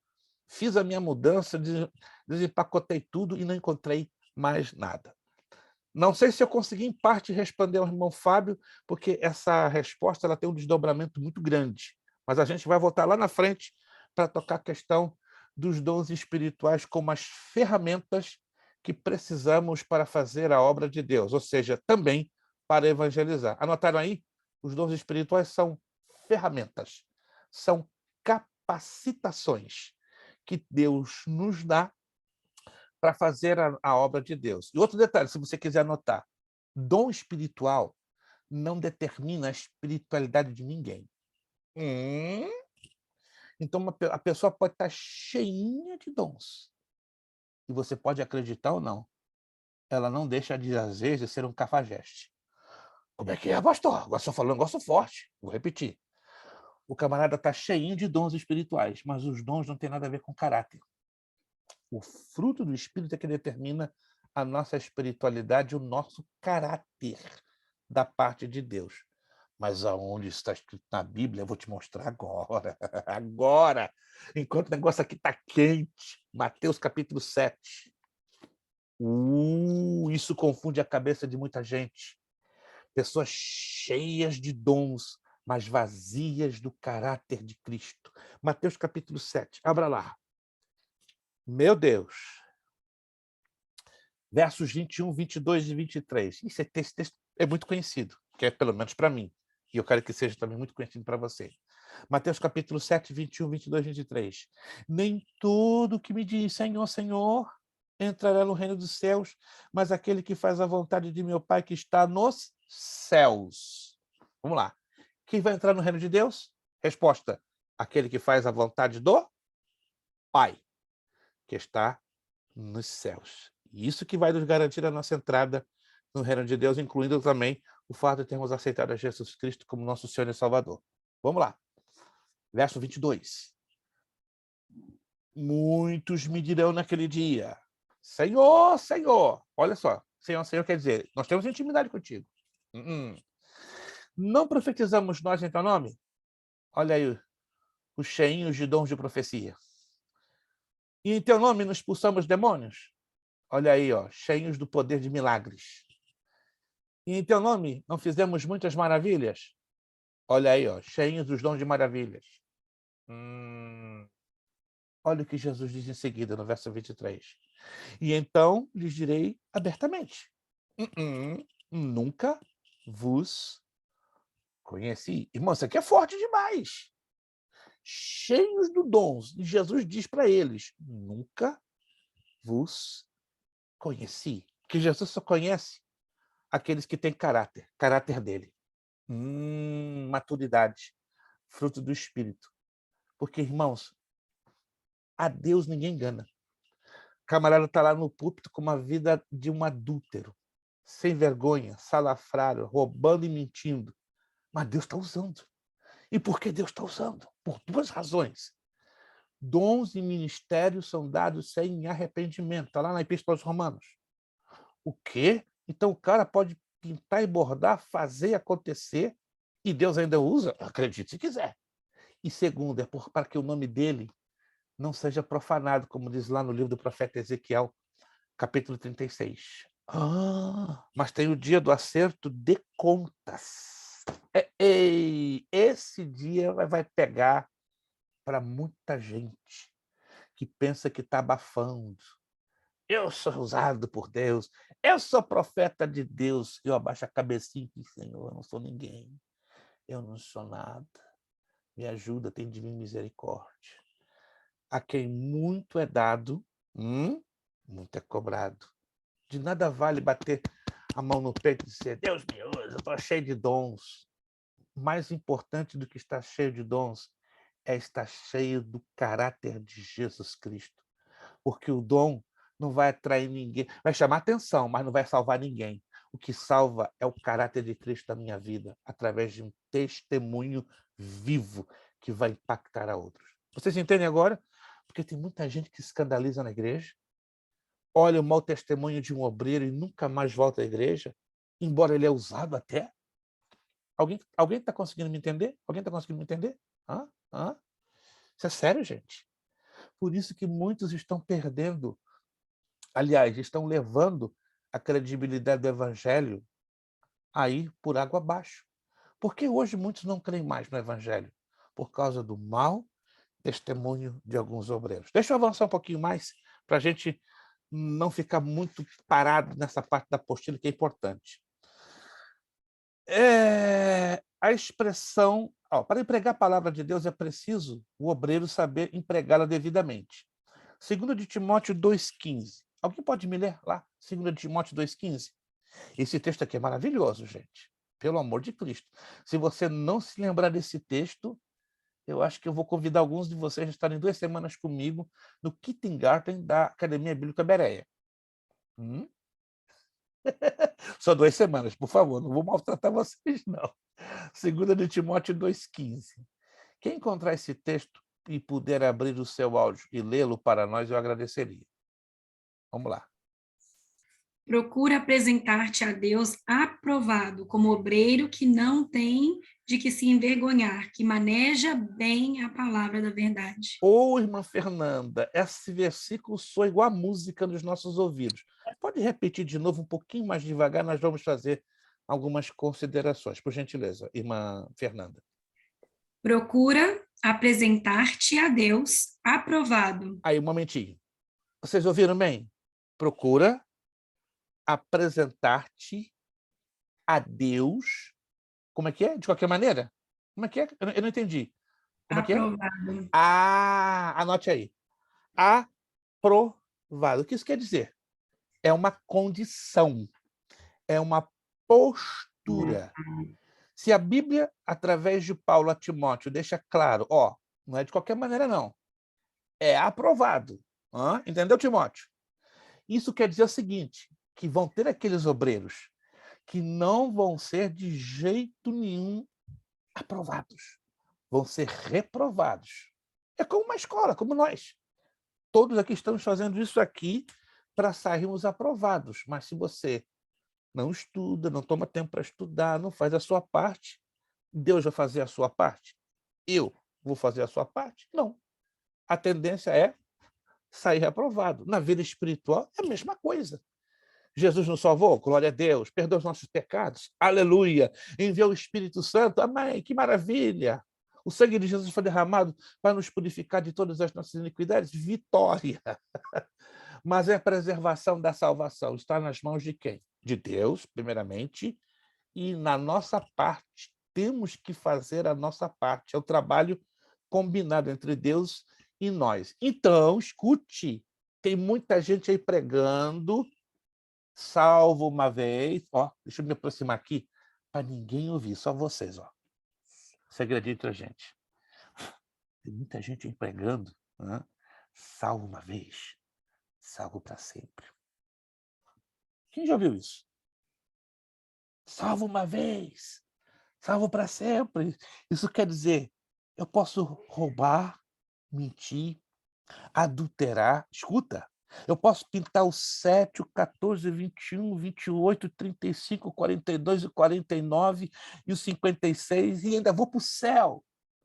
Fiz a minha mudança, desempacotei tudo e não encontrei mais nada. Não sei se eu consegui, em parte, responder ao irmão Fábio, porque essa resposta ela tem um desdobramento muito grande. Mas a gente vai voltar lá na frente para tocar a questão dos dons espirituais como as ferramentas que precisamos para fazer a obra de Deus, ou seja, também para evangelizar. Anotaram aí? Os dons espirituais são ferramentas, são capacitações que Deus nos dá para fazer a obra de Deus. E outro detalhe, se você quiser anotar, dom espiritual não determina a espiritualidade de ninguém. Então, a pessoa pode estar cheinha de dons, e você pode acreditar ou não, ela não deixa de, às vezes, ser um cafajeste. Como é que é, pastor? Agora estou falando um negócio forte. Vou repetir. O camarada está cheinho de dons espirituais, mas os dons não têm nada a ver com caráter. O fruto do Espírito é que determina a nossa espiritualidade, o nosso caráter da parte de Deus. Mas aonde está escrito na Bíblia, eu vou te mostrar agora. Agora! Enquanto o negócio aqui está quente. Mateus capítulo 7. Isso confunde a cabeça de muita gente. Pessoas cheias de dons, mas vazias do caráter de Cristo. Mateus capítulo 7. Abra lá. Meu Deus. Versos 21, 22 e 23. Esse texto é muito conhecido, que é pelo menos para mim. E eu quero que seja também muito conhecido para você. Mateus capítulo 7, 21, 22 e 23. Nem todo que me diz Senhor, Senhor, entrará no reino dos céus, mas aquele que faz a vontade de meu Pai que está nos céus. Vamos lá. Quem vai entrar no reino de Deus? Resposta. Aquele que faz a vontade do Pai, que está nos céus. E isso que vai nos garantir a nossa entrada no reino de Deus, incluindo também o fato de termos aceitado a Jesus Cristo como nosso Senhor e Salvador. Vamos lá. Verso 22. Muitos me dirão naquele dia, Senhor, Senhor. Olha só, Senhor, Senhor quer dizer, nós temos intimidade contigo. Não profetizamos nós em teu nome? Olha aí os cheinhos de dons de profecia. E em teu nome nos expulsamos demônios? Olha aí, ó, cheios do poder de milagres. E em teu nome não fizemos muitas maravilhas? Olha aí, ó, cheios dos dons de maravilhas. Olha o que Jesus diz em seguida, no verso 23. E então lhes direi abertamente, nunca vos conheci. Irmão, isso aqui é forte demais. Cheios de dons. E Jesus diz para eles, nunca vos conheci. Porque Jesus só conhece aqueles que têm caráter dele. Maturidade, fruto do Espírito. Porque, irmãos, a Deus ninguém engana. O camarada está lá no púlpito com uma vida de um adúltero, sem vergonha, salafrário, roubando e mentindo. Mas Deus está usando. E por que Deus está usando? Por 2 razões. Dons e ministérios são dados sem arrependimento. Está lá na Epístola aos Romanos. O quê? Então o cara pode pintar e bordar, fazer acontecer, e Deus ainda usa? Acredite se quiser. E segundo, para que o nome dele não seja profanado, como diz lá no livro do profeta Ezequiel, capítulo 36. Mas tem o dia do acerto de contas. Esse dia vai pegar para muita gente que pensa que está abafando. Eu sou usado por Deus, eu sou profeta de Deus. Eu abaixo a cabecinha e digo, Senhor, eu não sou ninguém, eu não sou nada. me ajuda, tem de mim misericórdia. A quem muito é dado, muito é cobrado. De nada vale bater a mão no peito e dizer, Deus me usa, eu estou cheio de dons. Mais importante do que estar cheio de dons é estar cheio do caráter de Jesus Cristo. Porque o dom não vai atrair ninguém, vai chamar atenção, mas não vai salvar ninguém. O que salva é o caráter de Cristo na minha vida, através de um testemunho vivo que vai impactar a outros. Vocês entendem agora? Porque tem muita gente que se escandaliza na igreja, olha o mau testemunho de um obreiro e nunca mais volta à igreja, embora ele é usado até. Alguém está conseguindo me entender? Alguém está conseguindo me entender? Isso é sério, gente. Por isso que muitos estão perdendo, aliás, estão levando a credibilidade do evangelho aí por água abaixo. Por que hoje muitos não creem mais no evangelho? Por causa do mau testemunho de alguns obreiros. Deixa eu avançar um pouquinho mais para a gente não ficar muito parado nessa parte da apostila que é importante. A expressão... para empregar a palavra de Deus é preciso o obreiro saber empregá-la devidamente. 2 de Timóteo 2,15. Alguém pode me ler lá? 2 de Timóteo 2,15? Esse texto aqui é maravilhoso, gente. Pelo amor de Cristo. Se você não se lembrar desse texto, eu acho que eu vou convidar alguns de vocês a estarem 2 semanas comigo no Kindergarten da Academia Bíblica Bereia. Só 2 semanas, por favor, não vou maltratar vocês, não. 2 de Timóteo 2,15. Quem encontrar esse texto e puder abrir o seu áudio e lê-lo para nós, eu agradeceria. Vamos lá. Procura apresentar-te a Deus aprovado, como obreiro que não tem de que se envergonhar, que maneja bem a palavra da verdade. Irmã Fernanda, esse versículo soa igual a música nos nossos ouvidos. Pode repetir de novo um pouquinho mais devagar, nós vamos fazer algumas considerações, por gentileza, irmã Fernanda. Procura apresentar-te a Deus aprovado. Aí, um momentinho. Vocês ouviram bem? Procura apresentar-te a Deus. Como é que é? De qualquer maneira? Como é que é? Eu não entendi. Como é que é? Aprovado. Anote aí. Aprovado. O que isso quer dizer? É uma condição. É uma postura. Se a Bíblia, através de Paulo a Timóteo, deixa claro, não é de qualquer maneira, não. É aprovado. Entendeu, Timóteo? Isso quer dizer o seguinte, que vão ter aqueles obreiros que não vão ser de jeito nenhum aprovados. Vão ser reprovados. É como uma escola, como nós. Todos aqui estamos fazendo isso aqui para sairmos aprovados. Mas se você não estuda, não toma tempo para estudar, não faz a sua parte, Deus vai fazer a sua parte? Eu vou fazer a sua parte? Não. A tendência é sair reprovado. Na vida espiritual é a mesma coisa. Jesus nos salvou, glória a Deus, perdoa os nossos pecados, aleluia, enviou o Espírito Santo, amém, que maravilha. O sangue de Jesus foi derramado para nos purificar de todas as nossas iniquidades, vitória. Mas a preservação da salvação está nas mãos de quem? De Deus, primeiramente, e na nossa parte, temos que fazer a nossa parte, é o trabalho combinado entre Deus e nós. Então, escute, tem muita gente aí pregando, salvo uma vez, deixa eu me aproximar aqui, para ninguém ouvir, só vocês, segredinho entre a gente. Tem muita gente aí pregando, salvo uma vez, salvo para sempre. Quem já ouviu isso? Salvo uma vez, salvo para sempre. Isso quer dizer, eu posso roubar, mentir, adulterar. Escuta, eu posso pintar o 7, o 14, o 21, o 28, o 35, o 42, o 49 e o 56 e ainda vou para o céu.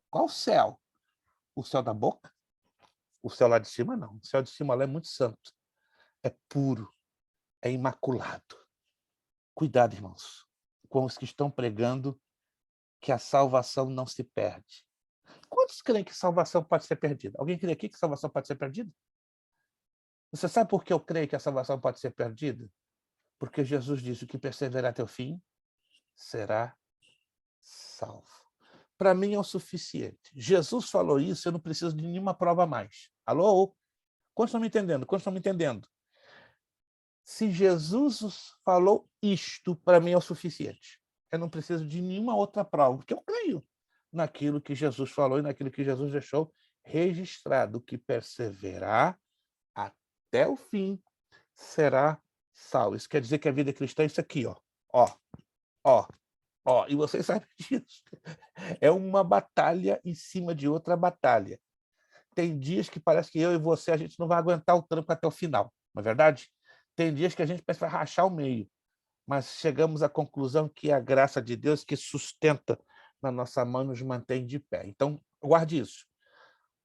Qual céu? O céu da boca? O céu lá de cima, não. O céu de cima lá é muito santo. É puro. É imaculado. Cuidado, irmãos, com os que estão pregando que a salvação não se perde. Quantos creem que salvação pode ser perdida? Alguém crê aqui que salvação pode ser perdida? Você sabe por que eu creio que a salvação pode ser perdida? Porque Jesus disse que perseverar até o fim será salvo. para mim é o suficiente. Jesus falou isso, eu não preciso de nenhuma prova a mais. Alô? Quantos estão me entendendo? Quantos estão me entendendo? Se Jesus falou isto, para mim é o suficiente. Eu não preciso de nenhuma outra prova, porque eu creio naquilo que Jesus falou e naquilo que Jesus deixou registrado, que perseverar até o fim será salvo. Isso quer dizer que a vida cristã é isso aqui, ó. Ó, e vocês sabem disso. É uma batalha em cima de outra batalha. Tem dias que parece que eu e você, a gente não vai aguentar o tranco até o final, não é verdade? Tem dias que a gente pensa que vai rachar o meio, mas chegamos à conclusão que é a graça de Deus que sustenta na nossa mão e nos mantém de pé. Então, guarde isso.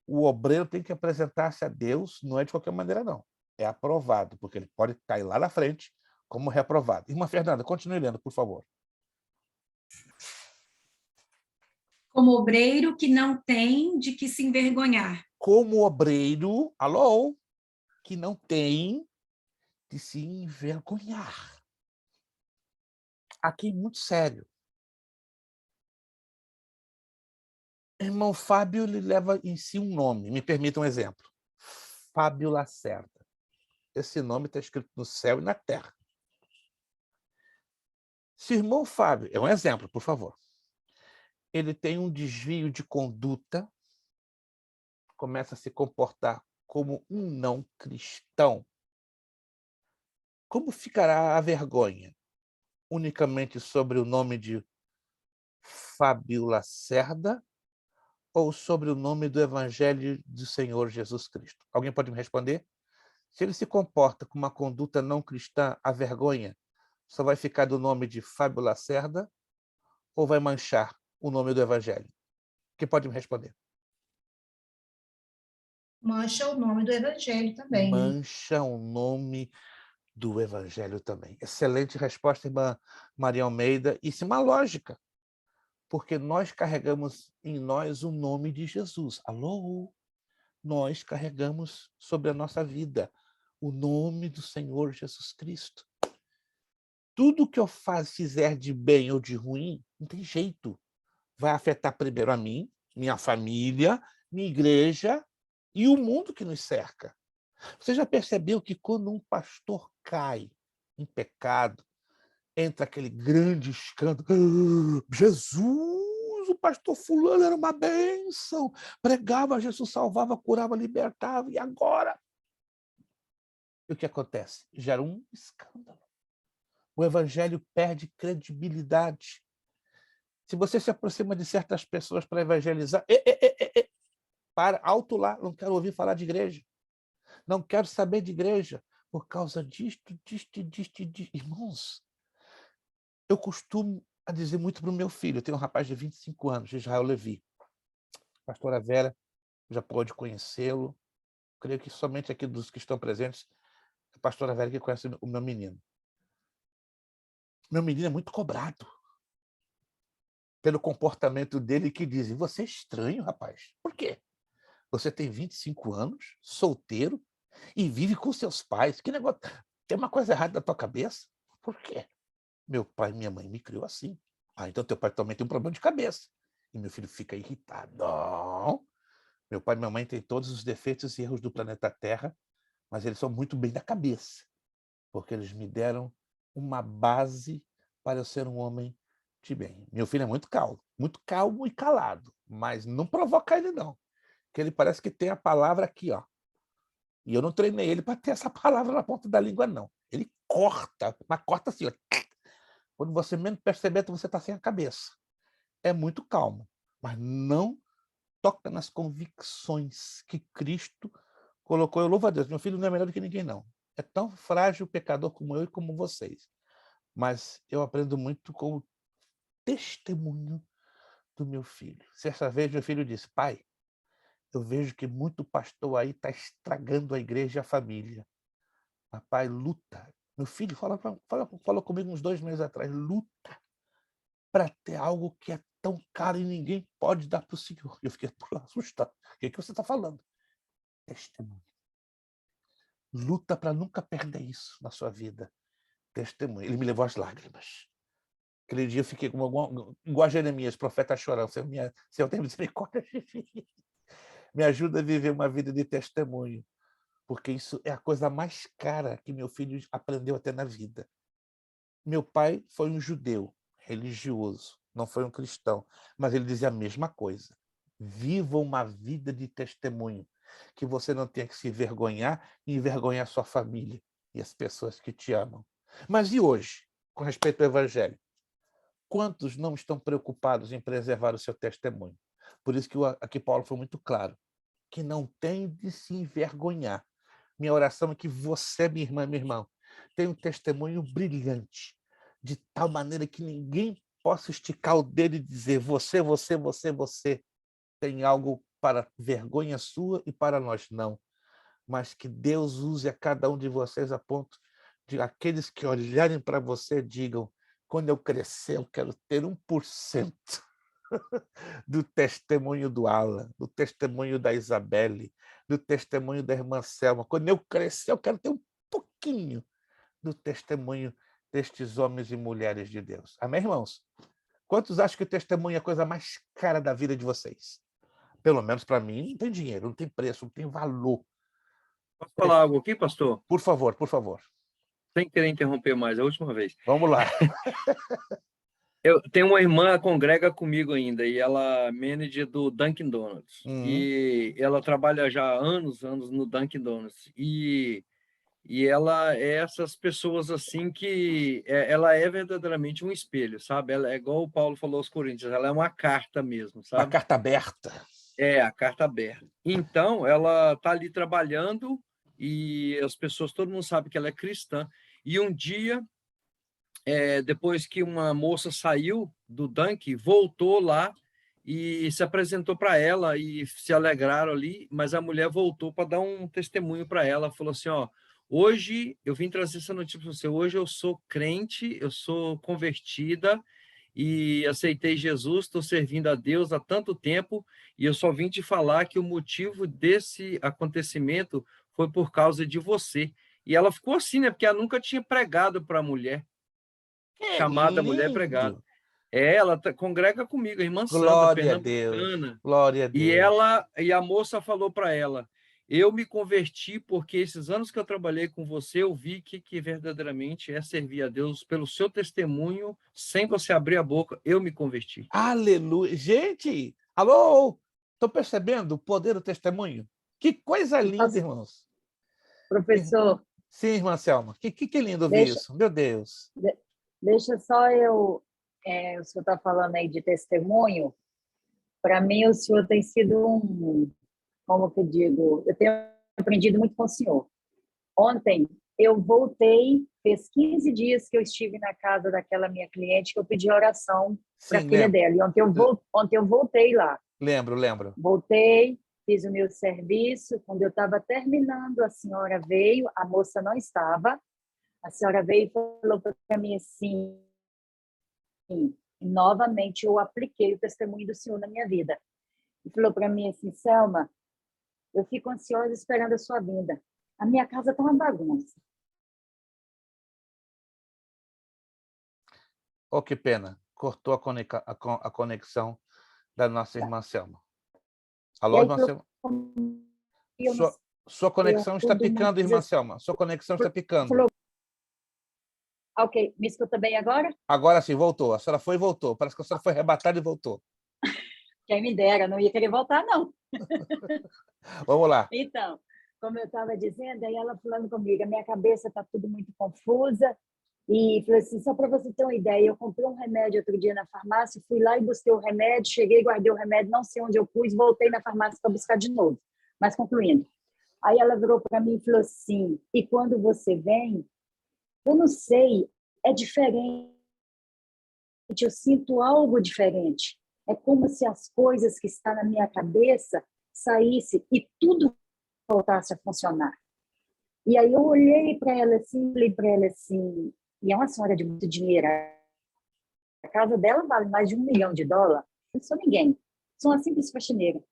O obreiro tem que apresentar-se a Deus, não é de qualquer maneira, não. É aprovado, porque ele pode cair lá na frente como reprovado. Irmã Fernanda, continue lendo, por favor. Como obreiro que não tem de que se envergonhar. Como obreiro, alô, que não tem de se envergonhar. Aqui, muito sério. Irmão Fábio, ele leva em si um nome. Me permita um exemplo. Fábio Lacerda. Esse nome está escrito no céu e na terra. Se o irmão Fábio, é um exemplo, por favor, ele tem um desvio de conduta, começa a se comportar como um não cristão, como ficará a vergonha? Unicamente sobre o nome de Fábio Lacerda ou sobre o nome do Evangelho do Senhor Jesus Cristo? Alguém pode me responder? Se ele se comporta com uma conduta não cristã, a vergonha só vai ficar do nome de Fábio Lacerda ou vai manchar o nome do Evangelho? Quem pode me responder? Mancha o nome do Evangelho também. Mancha o nome do Evangelho também. Excelente resposta, irmã Maria Almeida. Isso é uma lógica, porque nós carregamos em nós o nome de Jesus. Alô? Nós carregamos sobre a nossa vida o nome do Senhor Jesus Cristo. Tudo que eu fizer de bem ou de ruim, não tem jeito. Vai afetar primeiro a mim, minha família, minha igreja e o mundo que nos cerca. Você já percebeu que quando um pastor cai em pecado, entra aquele grande escândalo? Jesus, o pastor fulano era uma bênção, pregava, Jesus salvava, curava, libertava, e agora? E o que acontece? Gera um escândalo. O evangelho perde credibilidade. Se você se aproxima de certas pessoas para evangelizar, para, alto lá, não quero ouvir falar de igreja. Não quero saber de igreja por causa disto. Irmãos, eu costumo a dizer muito para o meu filho. Eu tenho um rapaz de 25 anos, Israel Levi. A pastora Vera já pode conhecê-lo. Creio que somente aqui dos que estão presentes, a pastora Vera que conhece o meu menino. Meu menino é muito cobrado pelo comportamento dele, que dizem: você é estranho, rapaz. Por quê? Você tem 25 anos, solteiro, e vive com seus pais. Que negócio? Tem uma coisa errada na tua cabeça? Por quê? Meu pai e minha mãe me criou assim. Ah, então teu pai também tem um problema de cabeça. E meu filho fica irritado. Não. Meu pai e minha mãe têm todos os defeitos e erros do planeta Terra, mas eles são muito bem da cabeça, porque eles me deram uma base para eu ser um homem de bem. Meu filho é muito calmo e calado, mas não provoca ele, não. Porque ele parece que tem a palavra aqui, ó. E eu não treinei ele para ter essa palavra na ponta da língua, não. Ele corta, mas corta assim, ó. Quando você menos perceber, você está sem a cabeça. É muito calmo, mas não toca nas convicções que Cristo colocou. Eu louvo a Deus, meu filho não é melhor do que ninguém, não. É tão frágil pecador como eu e como vocês. Mas eu aprendo muito com o testemunho do meu filho. Certa vez, meu filho disse: pai, eu vejo que muito pastor aí está estragando a igreja e a família. Papai, luta. Meu filho falou comigo uns 2 meses atrás, luta para ter algo que é tão caro e ninguém pode dar para o Senhor. Eu fiquei assustado. O que você está falando? Testemunho. Luta para nunca perder isso na sua vida. Testemunho. Ele me levou às lágrimas. Aquele dia eu fiquei igual a Jeremias, profeta chorando. Senhor, tem misericórdia de mim. Me ajuda a viver uma vida de testemunho, porque isso é a coisa mais cara que meu filho aprendeu a ter na vida. Meu pai foi um judeu religioso, não foi um cristão, mas ele dizia a mesma coisa. Viva uma vida de testemunho, que você não tenha que se envergonhar e envergonhar sua família e as pessoas que te amam. Mas e hoje, com respeito ao Evangelho? Quantos não estão preocupados em preservar o seu testemunho? Por isso que aqui Paulo foi muito claro, que não tem de se envergonhar. Minha oração é que você, minha irmã, meu irmão, tenha um testemunho brilhante, de tal maneira que ninguém possa esticar o dedo e dizer você tem algo para vergonha sua e para nós não. Mas que Deus use a cada um de vocês a ponto de aqueles que olharem para você digam: quando eu crescer, eu quero ter 1% do testemunho do Alan, do testemunho da Isabelle, do testemunho da irmã Selma. Quando eu crescer, eu quero ter um pouquinho do testemunho destes homens e mulheres de Deus. Amém, irmãos? Quantos acham que o testemunho é a coisa mais cara da vida de vocês? Pelo menos para mim, não tem dinheiro, não tem preço, não tem valor. Posso falar algo aqui, pastor? Por favor, por favor. Sem querer interromper mais, é a última vez. Vamos lá. Eu tenho uma irmã que congrega comigo ainda, e ela é manager do Dunkin' Donuts. E ela trabalha já há anos no Dunkin' Donuts. E ela é essas pessoas assim que ela é verdadeiramente um espelho, sabe? Ela é igual o Paulo falou aos Coríntios, ela é uma carta mesmo, sabe? Uma carta aberta. É, a carta aberta. Então, ela está ali trabalhando e as pessoas, todo mundo sabe que ela é cristã. E um dia, depois que uma moça saiu do Dunk, voltou lá e se apresentou para ela e se alegraram ali, mas a mulher voltou para dar um testemunho para ela, falou assim, ó, hoje eu vim trazer essa notícia para você, hoje eu sou crente, eu sou convertida e aceitei Jesus, estou servindo a Deus há tanto tempo e eu só vim te falar que o motivo desse acontecimento foi por causa de você. E ela ficou assim, né? Porque ela nunca tinha pregado para a mulher, chamada mulher pregada. Ela congrega comigo, a irmã Sandra, pernambucana. Glória a Deus. E a moça falou para ela, eu me converti porque esses anos que eu trabalhei com você, eu vi que verdadeiramente é servir a Deus pelo seu testemunho, sem você abrir a boca, eu me converti. Aleluia. Gente, alô, estou percebendo o poder do testemunho? Que coisa linda, irmãos. Professor. Sim, irmã Selma. Que lindo ouvir isso. Meu Deus. Deixa só o senhor está falando aí de testemunho. Para mim, o senhor tem sido como que eu digo, eu tenho aprendido muito com o senhor. Ontem, eu voltei, fez 15 dias que eu estive na casa daquela minha cliente, que eu pedi oração para a filha dela. E ontem eu voltei lá. Lembro. Voltei, fiz o meu serviço. Quando eu estava terminando, a senhora veio, a moça não estava. A senhora veio e falou para mim assim, novamente eu apliquei o testemunho do senhor na minha vida. E falou para mim assim, Selma, eu fico ansiosa esperando a sua vinda. A minha casa está uma bagunça. Oh, que pena. Cortou a conexão da nossa irmã Selma. Alô, irmã Selma? Sua conexão está picando, irmã Selma. Sua conexão está picando. Ok. Me escuta bem agora? Agora sim, voltou. A senhora foi e voltou. Parece que a senhora foi arrebatada e voltou. Quem me dera, não ia querer voltar, não. Vamos lá. Então, como eu estava dizendo, aí ela falando comigo, a minha cabeça está tudo muito confusa, e falei assim, só para você ter uma ideia, eu comprei um remédio outro dia na farmácia, fui lá e busquei o remédio, cheguei, guardei o remédio, não sei onde eu pus, voltei na farmácia para buscar de novo. Mas concluindo, aí ela virou para mim e falou assim, e quando você vem, eu não sei, é diferente, eu sinto algo diferente. É como se as coisas que estão na minha cabeça saíssem e tudo voltasse a funcionar. E aí eu olhei para ela assim, e é uma senhora de muito dinheiro. A casa dela vale mais de $1 milhão. Eu não sou ninguém, sou uma simples faxineira.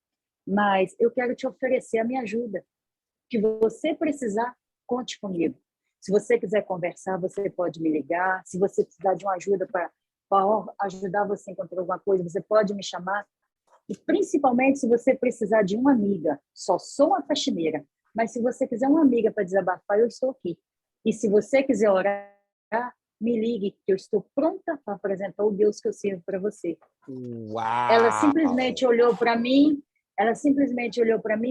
Mas eu quero te oferecer a minha ajuda. Que você precisar, conte comigo. Se você quiser conversar, você pode me ligar. Se você precisar de uma ajuda para para ajudar você a encontrar alguma coisa, você pode me chamar. E principalmente se você precisar de uma amiga, só sou uma faxineira, mas se você quiser uma amiga para desabafar, eu estou aqui. E se você quiser orar, me ligue, que eu estou pronta para apresentar o Deus que eu sirvo para você. Ela simplesmente Uau! olhou para mim,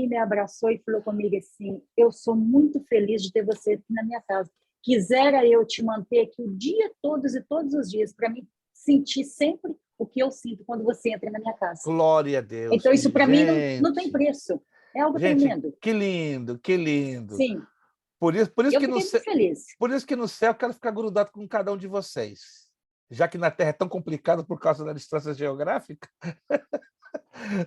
me abraçou e falou comigo assim: eu sou muito feliz de ter você aqui na minha casa. Quisera eu te manter aqui o dia todos e todos os dias para mim sentir sempre o que eu sinto quando você entra na minha casa. Glória a Deus. Então isso para mim não tem Gente, preço. É algo gente, tremendo. que lindo, que lindo. Sim, Por isso eu que fiquei muito feliz. por isso que no céu eu quero ficar grudado com cada um de vocês. Já que na Terra é tão complicado por causa da distância geográfica,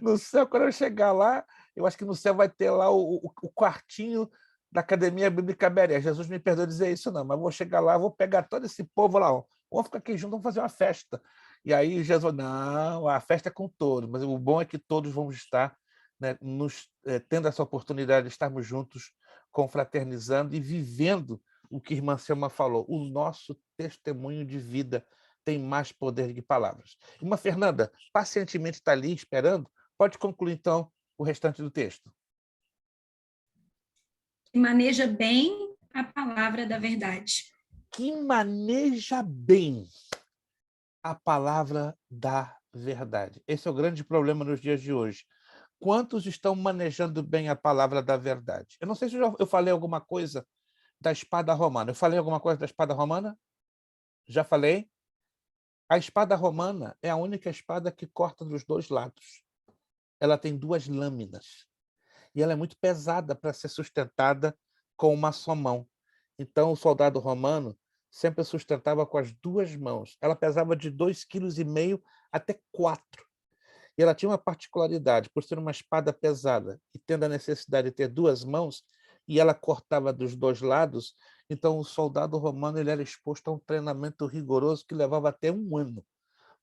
no céu, quando eu chegar lá, eu acho que no céu vai ter lá o quartinho da Academia Bíblica Beré. Jesus me perdoe dizer isso, não, mas eu vou chegar lá, vou pegar todo esse povo lá, ó. Vamos ficar aqui juntos, vamos fazer uma festa. E aí Jesus, não, a festa é com todos, mas o bom é que todos vamos estar, né, tendo essa oportunidade de estarmos juntos, confraternizando e vivendo o que a irmã Selma falou. O nosso testemunho de vida tem mais poder que palavras. Irmã Fernanda, pacientemente está ali esperando. Pode concluir, então, o restante do texto. Que maneja bem a palavra da verdade. Que maneja bem a palavra da verdade. Esse é o grande problema nos dias de hoje. Quantos estão manejando bem a palavra da verdade? Eu não sei se eu falei alguma coisa da espada romana. Eu falei alguma coisa da espada romana? Já falei? A espada romana é a única espada que corta dos dois lados. Ela tem duas lâminas. E ela é muito pesada para ser sustentada com uma só mão. Então, o soldado romano sempre sustentava com as duas mãos. Ela pesava de 2,5 kg até 4. E ela tinha uma particularidade, por ser uma espada pesada e tendo a necessidade de ter duas mãos, e ela cortava dos dois lados, então o soldado romano ele era exposto a um treinamento rigoroso que levava até 1 ano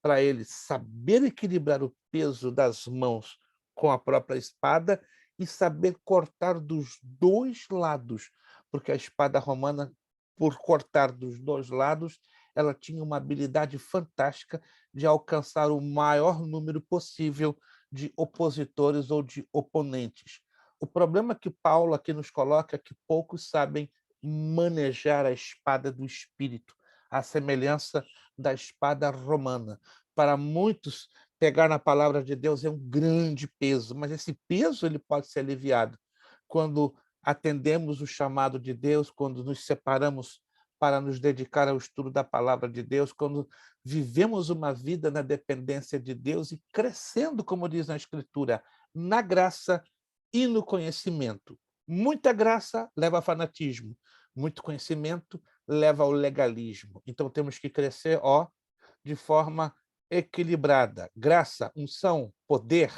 para ele saber equilibrar o peso das mãos com a própria espada e saber cortar dos dois lados, porque a espada romana, por cortar dos dois lados, ela tinha uma habilidade fantástica de alcançar o maior número possível de opositores ou de oponentes. O problema que Paulo aqui nos coloca é que poucos sabem manejar a espada do espírito, à semelhança da espada romana. Para muitos, pegar na palavra de Deus é um grande peso, mas esse peso ele pode ser aliviado quando atendemos o chamado de Deus, quando nos separamos para nos dedicar ao estudo da palavra de Deus, quando vivemos uma vida na dependência de Deus e crescendo, como diz na Escritura, na graça e no conhecimento. Muita graça leva a fanatismo, muito conhecimento leva ao legalismo. Então temos que crescer, de forma equilibrada. Graça, unção, poder,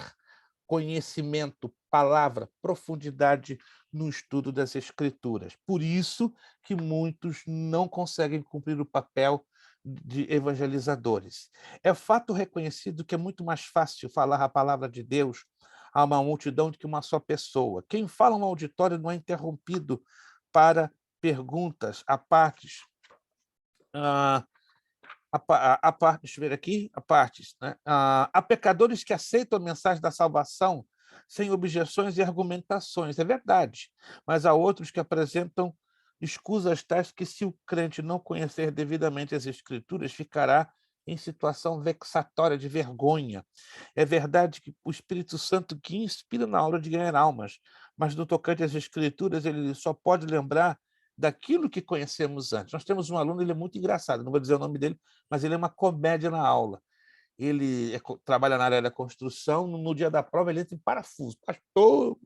conhecimento, palavra, profundidade no estudo das Escrituras. Por isso que muitos não conseguem cumprir o papel de evangelizadores. É fato reconhecido que é muito mais fácil falar a palavra de Deus a uma multidão do que uma só pessoa. Quem fala um auditório não é interrompido para perguntas a partes. Deixa eu ver aqui, a partes. Né? Há pecadores que aceitam a mensagem da salvação sem objeções e argumentações, é verdade, mas há outros que apresentam escusas tais que, se o crente não conhecer devidamente as Escrituras, ficará em situação vexatória de vergonha. É verdade que o Espírito Santo que inspira na hora de ganhar almas, mas no tocante às Escrituras, ele só pode lembrar daquilo que conhecemos antes. Nós temos um aluno, ele é muito engraçado, não vou dizer o nome dele, mas ele é uma comédia na aula. Ele trabalha na área da construção, no dia da prova ele entra em parafuso. Pastor,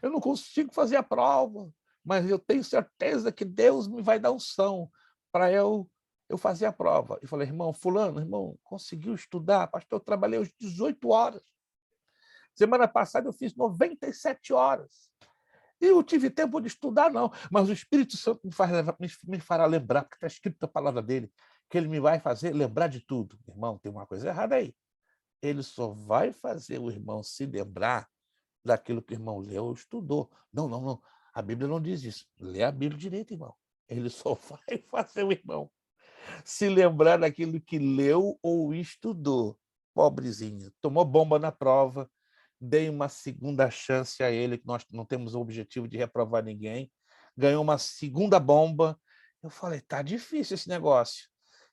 eu não consigo fazer a prova, mas eu tenho certeza que Deus me vai dar unção para eu fazer a prova. Eu falei, irmão, irmão, conseguiu estudar? Pastor, eu trabalhei hoje 18 horas. Semana passada eu fiz 97 horas. E eu tive tempo de estudar, não. Mas o Espírito Santo me fará lembrar, porque está escrito na palavra dele, que ele me vai fazer lembrar de tudo. Irmão, tem uma coisa errada aí. Ele só vai fazer o irmão se lembrar daquilo que o irmão leu ou estudou. Não. A Bíblia não diz isso. Lê a Bíblia direito, irmão. Ele só vai fazer o irmão se lembrar daquilo que leu ou estudou. Pobrezinho, tomou bomba na prova, dei uma segunda chance a ele, que nós não temos o objetivo de reprovar ninguém, ganhou uma segunda bomba. Eu falei, tá difícil esse negócio.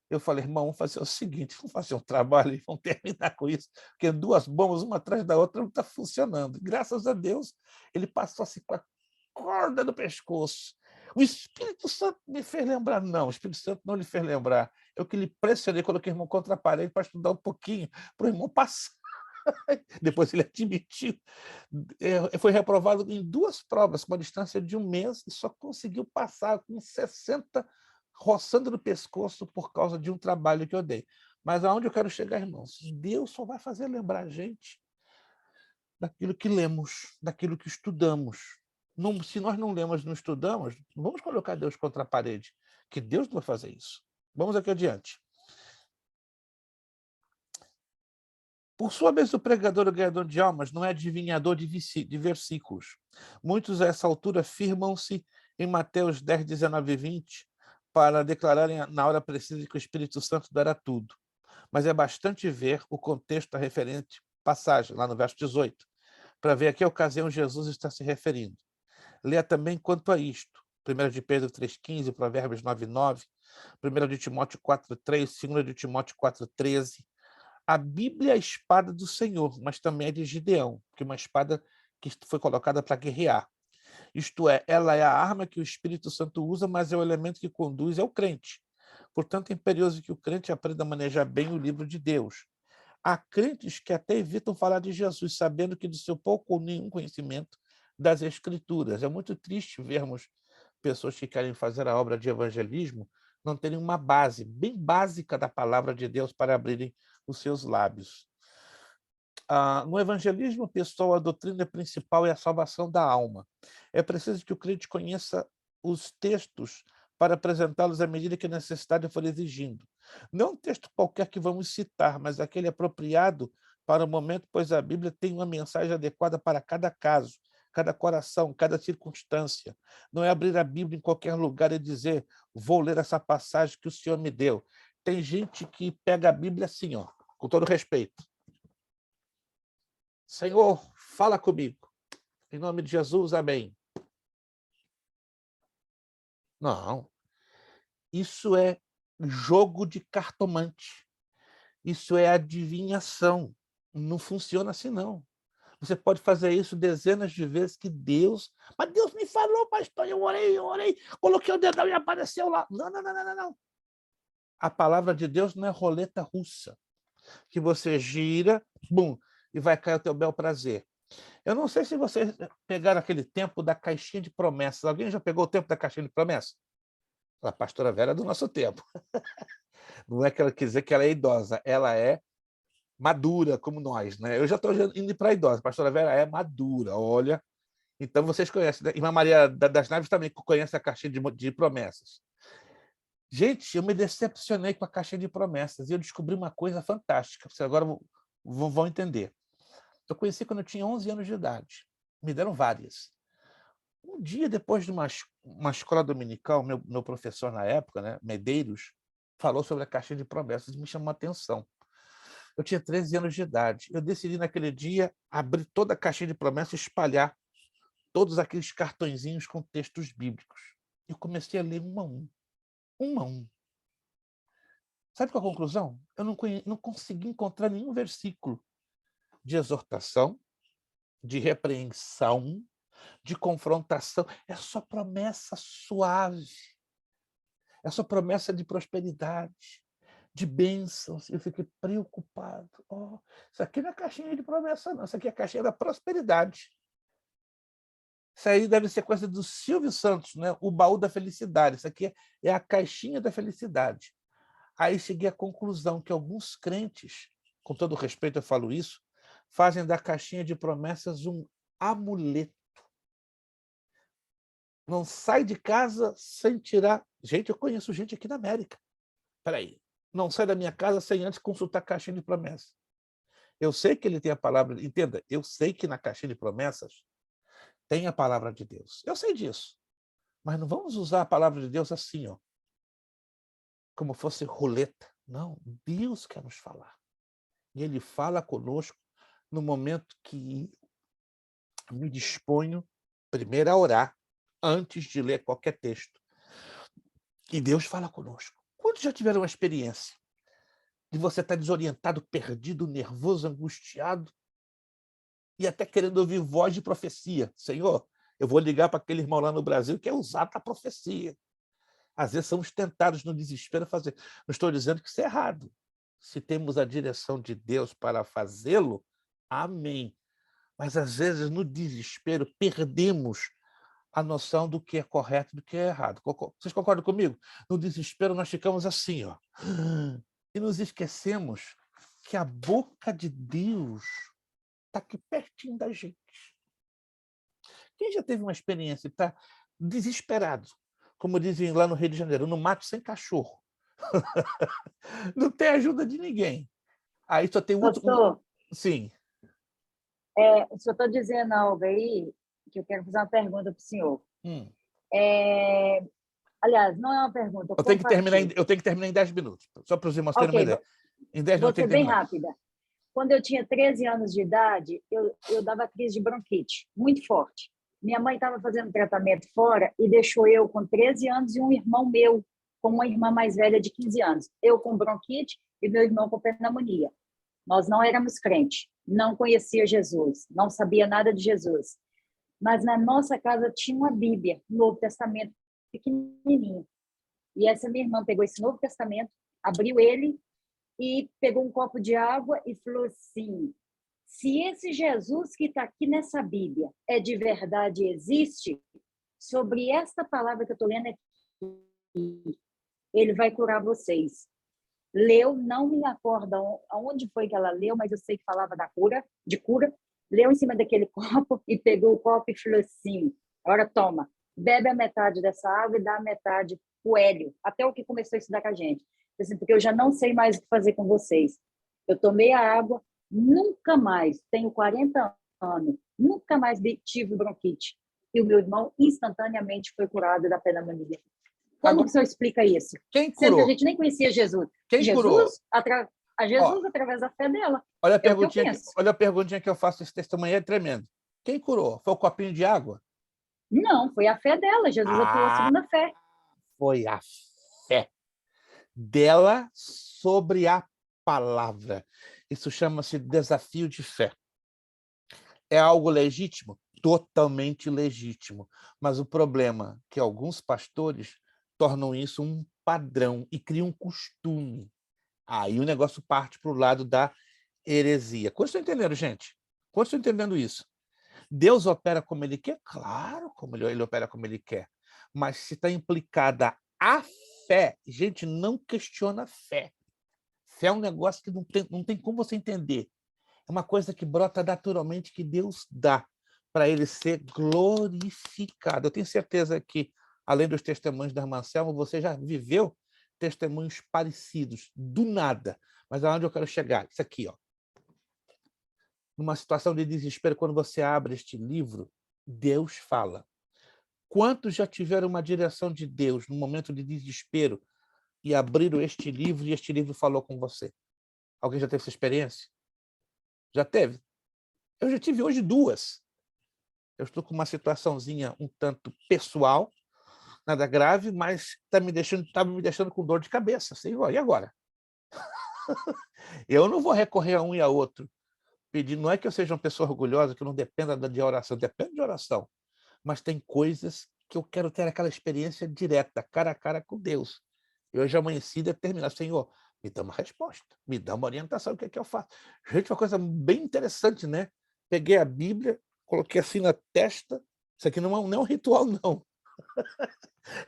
Eu falei, irmão, vamos fazer o seguinte, vamos fazer um trabalho e vamos terminar com isso, porque 2 bombas, uma atrás da outra, não está funcionando. Graças a Deus, ele passou assim com a corda no pescoço. O Espírito Santo me fez lembrar. Não, o Espírito Santo não lhe fez lembrar. Eu que lhe pressionei, coloquei o irmão contra a parede para estudar um pouquinho, para o irmão passar. Depois ele admitiu. Foi reprovado em 2 provas, com uma distância de 1 mês, e só conseguiu passar com 60 roçando no pescoço por causa de um trabalho que eu dei. Mas aonde eu quero chegar, irmãos? Deus só vai fazer lembrar a gente daquilo que lemos, daquilo que estudamos. Não, se nós não lemos e não estudamos, não vamos colocar Deus contra a parede, que Deus não vai fazer isso. Vamos aqui adiante. Por sua vez, o pregador e o ganhador de almas não é adivinhador de versículos. Muitos, a essa altura, firmam-se em Mateus 10, 19 e 20, para declararem na hora precisa que o Espírito Santo dará tudo. Mas é bastante ver o contexto da referente passagem, lá no verso 18, para ver a que ocasião Jesus está se referindo. Leia também quanto a isto. 1 de Pedro 3,15, Provérbios 9,9, 1 de Timóteo 4,3, 2 de Timóteo 4,13. A Bíblia é a espada do Senhor, mas também é de Gideão, que é uma espada que foi colocada para guerrear. Isto é, ela é a arma que o Espírito Santo usa, mas é o elemento que conduz ao crente. Portanto, é imperioso que o crente aprenda a manejar bem o livro de Deus. Há crentes que até evitam falar de Jesus, sabendo que do seu pouco ou nenhum conhecimento das Escrituras. É muito triste vermos pessoas que querem fazer a obra de evangelismo não terem uma base bem básica da palavra de Deus para abrirem os seus lábios. No evangelismo pessoal, a doutrina principal é a salvação da alma. É preciso que o crente conheça os textos para apresentá-los à medida que a necessidade for exigindo. Não um texto qualquer que vamos citar, mas aquele apropriado para o momento, pois a Bíblia tem uma mensagem adequada para cada caso, cada coração, cada circunstância. Não é abrir a Bíblia em qualquer lugar e dizer, vou ler essa passagem que o Senhor me deu. Tem gente que pega a Bíblia assim, ó, com todo respeito. Senhor, fala comigo. Em nome de Jesus, amém. Não. Isso é jogo de cartomante. Isso é adivinhação. Não funciona assim, não. Você pode fazer isso dezenas de vezes que Deus... Mas Deus me falou, pastor, eu orei, coloquei o dedão e apareceu lá. Não. A palavra de Deus não é roleta russa, que você gira, bum, e vai cair o teu bel prazer. Eu não sei se vocês pegaram aquele tempo da caixinha de promessas. Alguém já pegou o tempo da caixinha de promessas? A pastora Vera é do nosso tempo. Não é que ela quer dizer que ela é idosa, ela é madura, como nós, né? Eu já estou indo para a idosa, a pastora Vera é madura, olha. Então vocês conhecem, né? Irmã Maria das Naves também conhece a caixinha de promessas. Gente, eu me decepcionei com a caixinha de promessas e eu descobri uma coisa fantástica. Vocês agora vão entender. Eu conheci quando eu tinha 11 anos de idade. Me deram várias. Um dia, depois de uma escola dominical, meu professor na época, né, Medeiros, falou sobre a caixinha de promessas e me chamou a atenção. Eu tinha 13 anos de idade. Eu decidi, naquele dia, abrir toda a caixinha de promessas e espalhar todos aqueles cartõezinhos com textos bíblicos. Eu comecei a ler um a um. Um a um. Sabe qual a conclusão? Eu não consegui encontrar nenhum versículo de exortação, de repreensão, de confrontação. É só promessa suave. É só promessa de prosperidade, de bênçãos. Eu fiquei preocupado. Oh, isso aqui não é caixinha de promessa, não. Isso aqui é caixinha da prosperidade. Isso aí deve ser coisa do Silvio Santos, né? O baú da felicidade. Isso aqui é a caixinha da felicidade. Aí cheguei à conclusão que alguns crentes, com todo respeito eu falo isso, fazem da caixinha de promessas um amuleto. Não sai de casa sem tirar... Gente, eu conheço gente aqui na América. Espera aí. Não sai da minha casa sem antes consultar a caixinha de promessas. Eu sei que ele tem a palavra... Entenda, eu sei que na caixinha de promessas tem a palavra de Deus. Eu sei disso. Mas não vamos usar a palavra de Deus assim, ó. como fosse roleta. Não, Deus quer nos falar. E Ele fala conosco no momento que me disponho primeiro a orar, antes de ler qualquer texto. E Deus fala conosco. Quantos já tiveram uma experiência de você estar desorientado, perdido, nervoso, angustiado, e até querendo ouvir voz de profecia? Senhor, eu vou ligar para aquele irmão lá no Brasil que é usado a profecia. Às vezes somos tentados no desespero a fazer. Não estou dizendo que isso é errado. Se temos a direção de Deus para fazê-lo, amém. Mas às vezes no desespero perdemos a noção do que é correto e do que é errado. Vocês concordam comigo? No desespero nós ficamos assim, ó, e nos esquecemos que a boca de Deus está aqui pertinho da gente. Quem já teve uma experiência e está desesperado, como dizem lá no Rio de Janeiro, no mato sem cachorro, não tem ajuda de ninguém. Aí só tem outro... Pastor, Sim. o senhor está dizendo algo aí que eu quero fazer uma pergunta para o senhor. Aliás, não é uma pergunta. Eu tenho que terminar em 10 minutos, só para os irmãos terem uma ideia. Em 10 vou minutos eu tenho ser que bem terminar. rápida. Quando eu tinha 13 anos de idade, eu dava crise de bronquite, muito forte. Minha mãe estava fazendo tratamento fora e deixou eu com 13 anos e um irmão meu com uma irmã mais velha de 15 anos. Eu com bronquite e meu irmão com pneumonia. Nós não éramos crentes, não conhecia Jesus, não sabia nada de Jesus. Mas na nossa casa tinha uma Bíblia, um Novo Testamento, pequenininho. E essa minha irmã pegou esse Novo Testamento, abriu ele e pegou um copo de água e falou assim: se esse Jesus que está aqui nessa Bíblia é de verdade e existe, sobre esta palavra que eu estou lendo aqui, ele vai curar vocês. Leu, não me acordo aonde foi que ela leu, mas eu sei que falava de cura. Leu em cima daquele copo e pegou o copo e falou assim: agora toma, bebe a metade dessa água e dá a metade pro Hélio, até o que começou a estudar com a gente. Assim, porque eu já não sei mais o que fazer com vocês. Eu tomei a água, nunca mais, tenho 40 anos, nunca mais tive bronquite. E o meu irmão instantaneamente foi curado da pneumonia. Como que o senhor explica isso? Quem Sendo que curou? a gente nem conhecia Jesus. Quem Jesus, curou? a Jesus através da fé dela. Olha a É o que eu penso. olha a perguntinha que eu faço, esse testemunho é tremendo. Quem curou? Foi o copinho de água? Não, foi a fé dela. Jesus atuou segundo a fé. Foi a fé dela sobre a palavra. Isso chama-se desafio de fé. É algo legítimo? Totalmente legítimo. Mas o problema é que alguns pastores tornam isso um padrão e criam um costume. Aí o negócio parte para o lado da heresia. Quantos estão entendendo, gente? Quantos estão entendendo isso? Deus opera como Ele quer? Claro, como Ele opera como Ele quer. Mas se está implicada a fé, gente, não questiona a fé. Fé é um negócio que não tem como você entender. É uma coisa que brota naturalmente, que Deus dá para Ele ser glorificado. Eu tenho certeza que, além dos testemunhos da irmã Selma, você já viveu testemunhos parecidos, do nada. Mas aonde eu quero chegar? Isso aqui, ó. Numa situação de desespero, quando você abre este livro, Deus fala. Quantos já tiveram uma direção de Deus no momento de desespero e abriram este livro e este livro falou com você? Alguém já teve essa experiência? Já teve? Eu já tive hoje 2. Eu estou com uma situaçãozinha um tanto pessoal, nada grave, mas estava me deixando com dor de cabeça. Senhor, e agora? Eu não vou recorrer a um e a outro. Não é que eu seja uma pessoa orgulhosa, que eu não dependa de oração, depende de oração. Mas tem coisas que eu quero ter aquela experiência direta, cara a cara com Deus. Eu já amanheci determinado. Senhor, me dá uma resposta, me dá uma orientação, o que é que eu faço? Gente, uma coisa bem interessante, né? Peguei a Bíblia, coloquei assim na testa, isso aqui não é um ritual, não.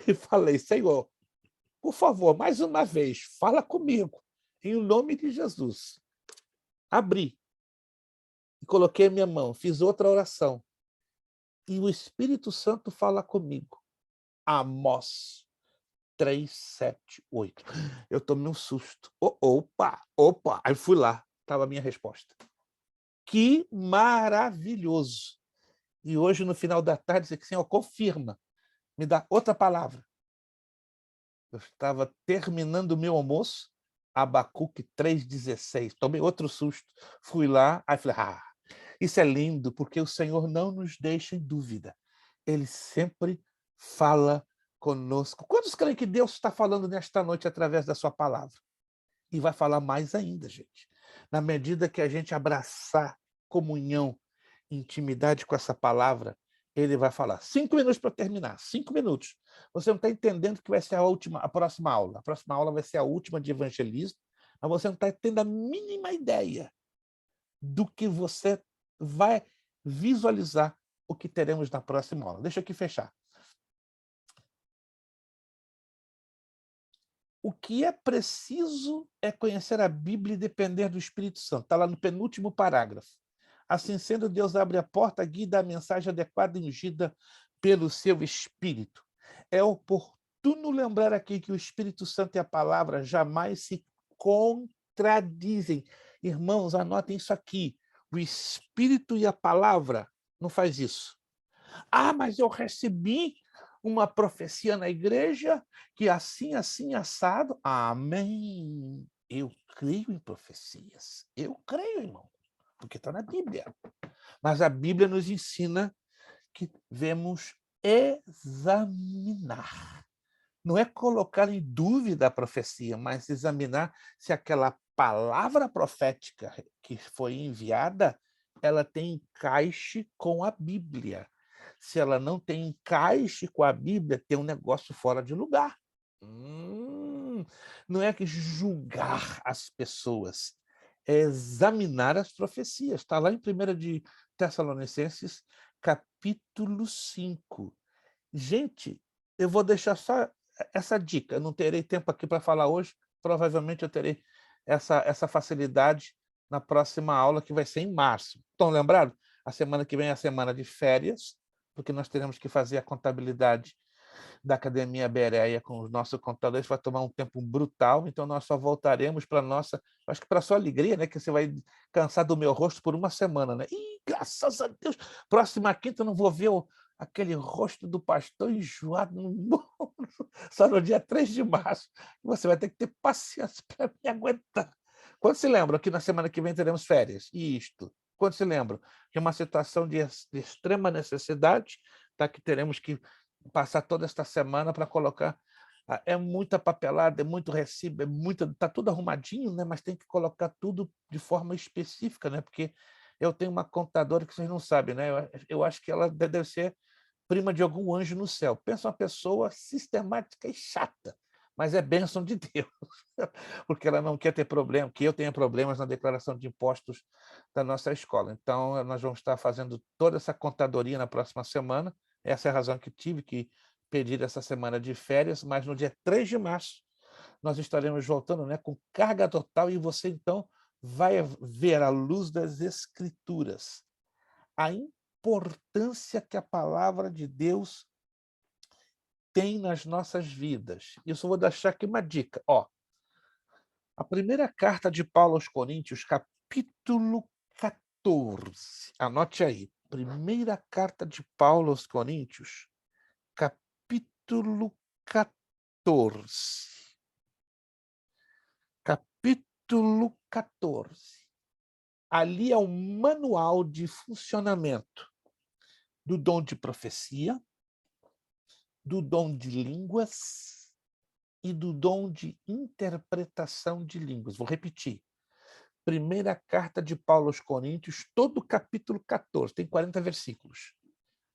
E falei: Senhor, por favor, mais uma vez, fala comigo, em nome de Jesus. Abri. E coloquei a minha mão, fiz outra oração. E o Espírito Santo fala comigo. Amós 3, 7, 8. Eu tomei um susto. Opa! Aí fui lá, estava a minha resposta. Que maravilhoso! E hoje, no final da tarde, disse assim, confirma, me dá outra palavra. Eu estava terminando o meu almoço, Abacuque 3,16. Tomei outro susto. Fui lá, aí falei, isso é lindo, porque o Senhor não nos deixa em dúvida. Ele sempre fala conosco. Quantos creem que Deus está falando nesta noite através da sua palavra? E vai falar mais ainda, gente. Na medida que a gente abraçar comunhão, intimidade com essa palavra, ele vai falar. 5 minutos para terminar. 5 minutos. Você não está entendendo que vai ser a próxima aula. A próxima aula vai ser a última de evangelismo, mas você não está tendo a mínima ideia do que você vai visualizar o que teremos na próxima aula. Deixa eu aqui fechar. O que é preciso é conhecer a Bíblia e depender do Espírito Santo. Está lá no penúltimo parágrafo. Assim sendo, Deus abre a porta, guia a mensagem adequada e ungida pelo seu Espírito. É oportuno lembrar aqui que o Espírito Santo e a palavra jamais se contradizem. Irmãos, anotem isso aqui. O Espírito e a palavra não faz isso. Mas eu recebi uma profecia na igreja que assim, assado. Amém. Eu creio em profecias. Eu creio, irmão, porque está na Bíblia. Mas a Bíblia nos ensina que devemos examinar. Não é colocar em dúvida a profecia, mas examinar se aquela palavra profética que foi enviada, ela tem encaixe com a Bíblia. Se ela não tem encaixe com a Bíblia, tem um negócio fora de lugar. Não é que julgar as pessoas, é examinar as profecias. Está lá em 1 de Tessalonicenses, capítulo 5. Gente, eu vou deixar só essa dica. Eu não terei tempo aqui para falar hoje. Provavelmente eu terei essa facilidade na próxima aula, que vai ser em março. Estão lembrados? A semana que vem é a semana de férias, porque nós teremos que fazer a contabilidade da Academia Bereia com os nossos contadores. Vai tomar um tempo brutal, então nós só voltaremos para nossa... Acho que para sua alegria, né? Que você vai cansar do meu rosto por uma semana, né? Graças a Deus! Próxima quinta eu não vou ver aquele rosto do pastor enjoado no mundo, só no dia 3 de março. Você vai ter que ter paciência para me aguentar. Quando se lembra que na semana que vem teremos férias? Isto. Quando se lembra que é uma situação de extrema necessidade, tá? Que teremos que passar toda esta semana para colocar... É muita papelada, é muito recibo, está tudo arrumadinho, né? Mas tem que colocar tudo de forma específica, né? Porque eu tenho uma contadora que vocês não sabem, né? Eu acho que ela deve ser prima de algum anjo no céu. Pensa uma pessoa sistemática e chata, mas é bênção de Deus, porque ela não quer ter problema, que eu tenha problemas na declaração de impostos da nossa escola. Então, nós vamos estar fazendo toda essa contadoria na próxima semana. Essa é a razão que tive que pedir essa semana de férias, mas no dia 3 de março nós estaremos voltando, né, com carga total, e você, então, vai ver à luz das Escrituras a importância que a palavra de Deus tem nas nossas vidas. Isso eu vou deixar aqui uma dica. A primeira carta de Paulo aos Coríntios, capítulo 14. Anote aí. Primeira carta de Paulo aos Coríntios, capítulo 14. Capítulo 14. Ali é o manual de funcionamento do dom de profecia, do dom de línguas e do dom de interpretação de línguas. Vou repetir. Primeira carta de Paulo aos Coríntios, todo o capítulo 14, tem 40 versículos.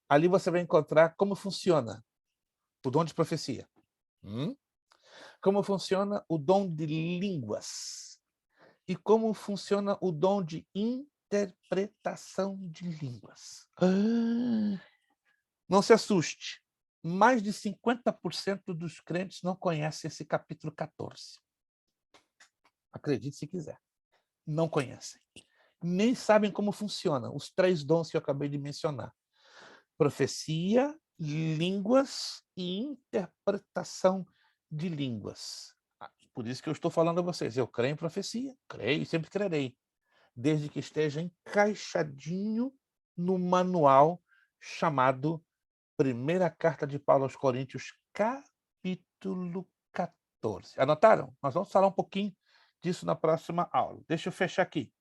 Ali você vai encontrar como funciona o dom de profecia. Como funciona o dom de línguas. E como funciona o dom de interpretação de línguas. Não se assuste. Mais de 50% dos crentes não conhecem esse capítulo 14. Acredite se quiser. Não conhecem. Nem sabem como funciona os 3 dons que eu acabei de mencionar. Profecia, línguas e interpretação de línguas. Por isso que eu estou falando a vocês. Eu creio em profecia, creio e sempre crerei, desde que esteja encaixadinho no manual chamado Primeira Carta de Paulo aos Coríntios, capítulo 14. 14. Anotaram? Nós vamos falar um pouquinho disso na próxima aula. Deixa eu fechar aqui.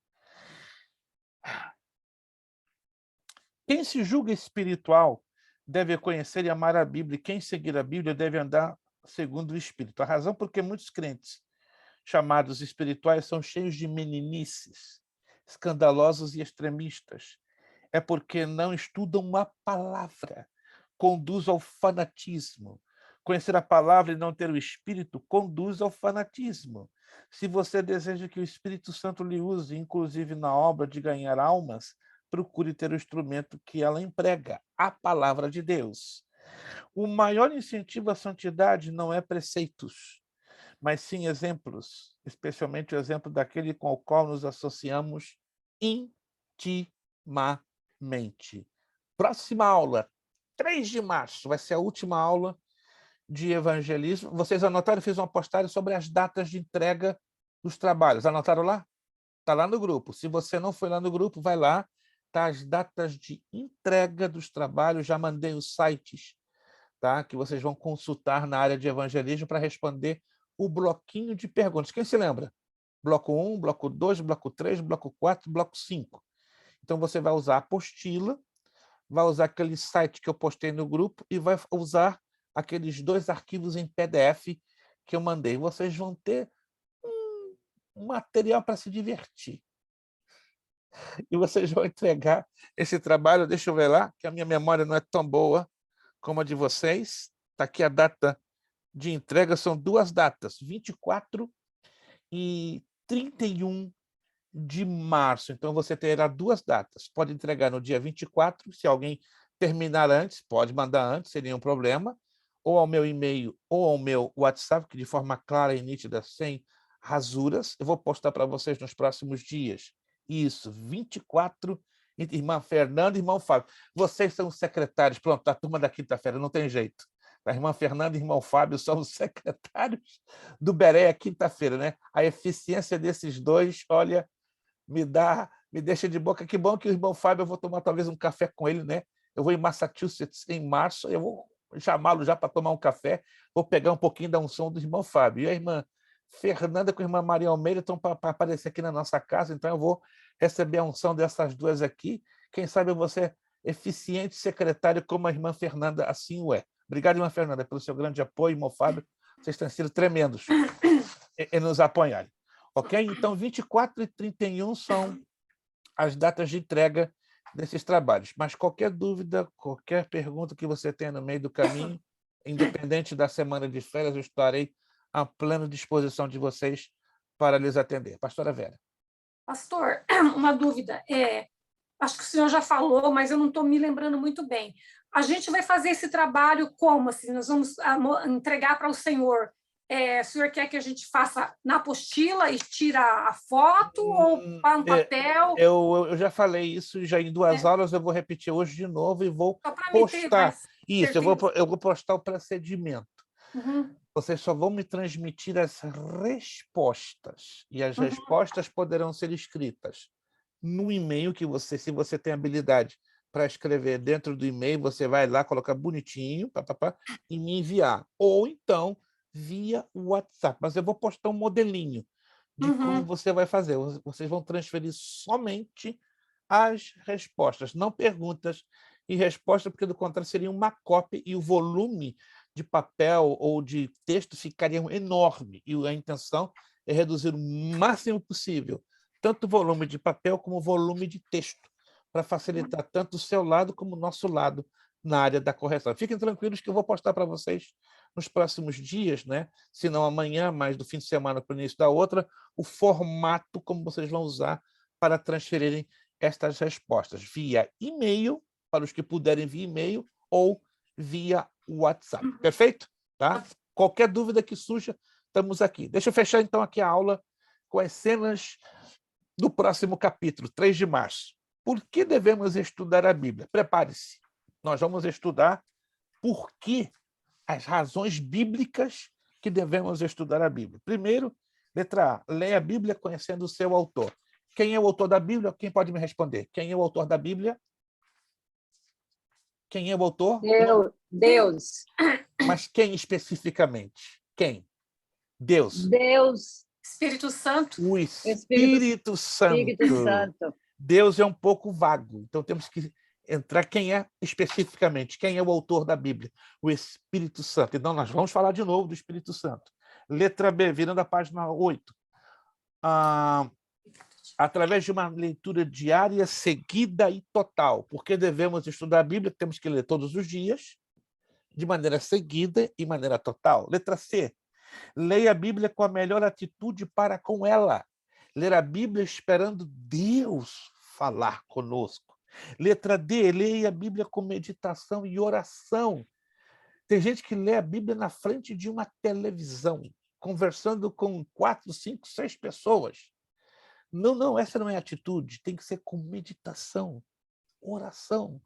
Quem se julga espiritual deve conhecer e amar a Bíblia, e quem seguir a Bíblia deve andar segundo o Espírito. A razão por que muitos crentes chamados espirituais são cheios de meninices, escandalosos e extremistas. É porque não estudam a palavra, conduz ao fanatismo. Conhecer a palavra e não ter o Espírito conduz ao fanatismo. Se você deseja que o Espírito Santo lhe use, inclusive na obra de ganhar almas, procure ter o instrumento que ela emprega, a palavra de Deus. O maior incentivo à santidade não é preceitos, mas sim exemplos, especialmente o exemplo daquele com o qual nos associamos intimamente. Próxima aula, 3 de março, vai ser a última aula de evangelismo. Vocês anotaram? Eu fiz uma postagem sobre as datas de entrega dos trabalhos. Anotaram lá? Está lá no grupo. Se você não foi lá no grupo, vai lá. Tá as datas de entrega dos trabalhos. Já mandei os sites, tá? Que vocês vão consultar na área de evangelismo para responder o bloquinho de perguntas. Quem se lembra? Bloco 1, bloco 2, bloco 3, bloco 4, bloco 5. Então, você vai usar a apostila, vai usar aquele site que eu postei no grupo e vai usar aqueles 2 arquivos em PDF que eu mandei. Vocês vão ter um material para se divertir. E vocês vão entregar esse trabalho, deixa eu ver lá, que a minha memória não é tão boa como a de vocês. Está aqui a data de entrega, são 2 datas, 24 e 31 de março. Então, você terá 2 datas. Pode entregar no dia 24, se alguém terminar antes, pode mandar antes, sem nenhum problema, ou ao meu e-mail ou ao meu WhatsApp, que de forma clara e nítida, sem rasuras, eu vou postar para vocês nos próximos dias. Isso, 24, irmã Fernanda e irmão Fábio. Vocês são os secretários, pronto, a turma da quinta-feira, não tem jeito. A irmã Fernanda e irmão Fábio são os secretários do Bereia quinta-feira, né? A eficiência desses dois, olha, me deixa de boca. Que bom que o irmão Fábio, eu vou tomar talvez um café com ele, né? Eu vou em Massachusetts em março, eu vou chamá-lo já para tomar um café, vou pegar um pouquinho da unção do irmão Fábio. E a irmã Fernanda com a irmã Maria Almeida estão para aparecer aqui na nossa casa, então eu vou receber a unção dessas duas aqui. Quem sabe eu vou ser eficiente secretário como a irmã Fernanda assim o é. Obrigado, irmã Fernanda, pelo seu grande apoio, irmão Fábio. Vocês têm sido tremendos em nos apoiarem. Ok? Então, 24 e 31 são as datas de entrega desses trabalhos. Mas qualquer dúvida, qualquer pergunta que você tenha no meio do caminho, independente da semana de férias, eu estarei à plena disposição de vocês para lhes atender. Pastora Vera. Pastor, uma dúvida. Acho que o senhor já falou, mas eu não estou me lembrando muito bem. A gente vai fazer esse trabalho como? Assim, nós vamos entregar para o senhor. O senhor quer que a gente faça na apostila e tira a foto ou para um papel? Eu já falei isso, já em 2 aulas, eu vou repetir hoje de novo e vou postar. Isso, eu vou postar o procedimento. Uhum. Vocês só vão me transmitir as respostas, e as respostas poderão ser escritas no e-mail que você, se você tem habilidade para escrever dentro do e-mail, você vai lá, colocar bonitinho, e me enviar. Ou então, via WhatsApp. Mas eu vou postar um modelinho de como você vai fazer. Vocês vão transferir somente as respostas, não perguntas e respostas, porque do contrário seria uma cópia e o volume de papel ou de texto ficaria enorme. E a intenção é reduzir o máximo possível tanto o volume de papel como o volume de texto, para facilitar tanto o seu lado como o nosso lado na área da correção. Fiquem tranquilos que eu vou postar para vocês nos próximos dias, né? Se não amanhã, mas do fim de semana para o início da outra, o formato como vocês vão usar para transferirem estas respostas via e-mail, para os que puderem via e-mail, ou via WhatsApp. Perfeito? Tá? Qualquer dúvida que surja, estamos aqui. Deixa eu fechar, então, aqui a aula com as cenas do próximo capítulo, 3 de março. Por que devemos estudar a Bíblia? Prepare-se. Nós vamos estudar por que as razões bíblicas que devemos estudar a Bíblia. Primeiro, letra A, leia a Bíblia conhecendo o seu autor. Quem é o autor da Bíblia? Quem pode me responder? Quem é o autor da Bíblia? Quem é o autor? Deus. Mas quem especificamente? Quem? Deus. Deus, Espírito Santo. O Espírito Santo. Espírito Santo. Deus é um pouco vago, então temos que entrar quem é especificamente, quem é o autor da Bíblia, o Espírito Santo. Então, nós vamos falar de novo do Espírito Santo. Letra B, virando a página 8. Através de uma leitura diária, seguida e total. Porque devemos estudar a Bíblia, temos que ler todos os dias, de maneira seguida e maneira total. Letra C, leia a Bíblia com a melhor atitude para com ela. Ler a Bíblia esperando Deus falar conosco. Letra D, leia a Bíblia com meditação e oração. Tem gente que lê a Bíblia na frente de uma televisão, conversando com 4, 5, 6 pessoas. Não, essa não é atitude. Tem que ser com meditação, oração.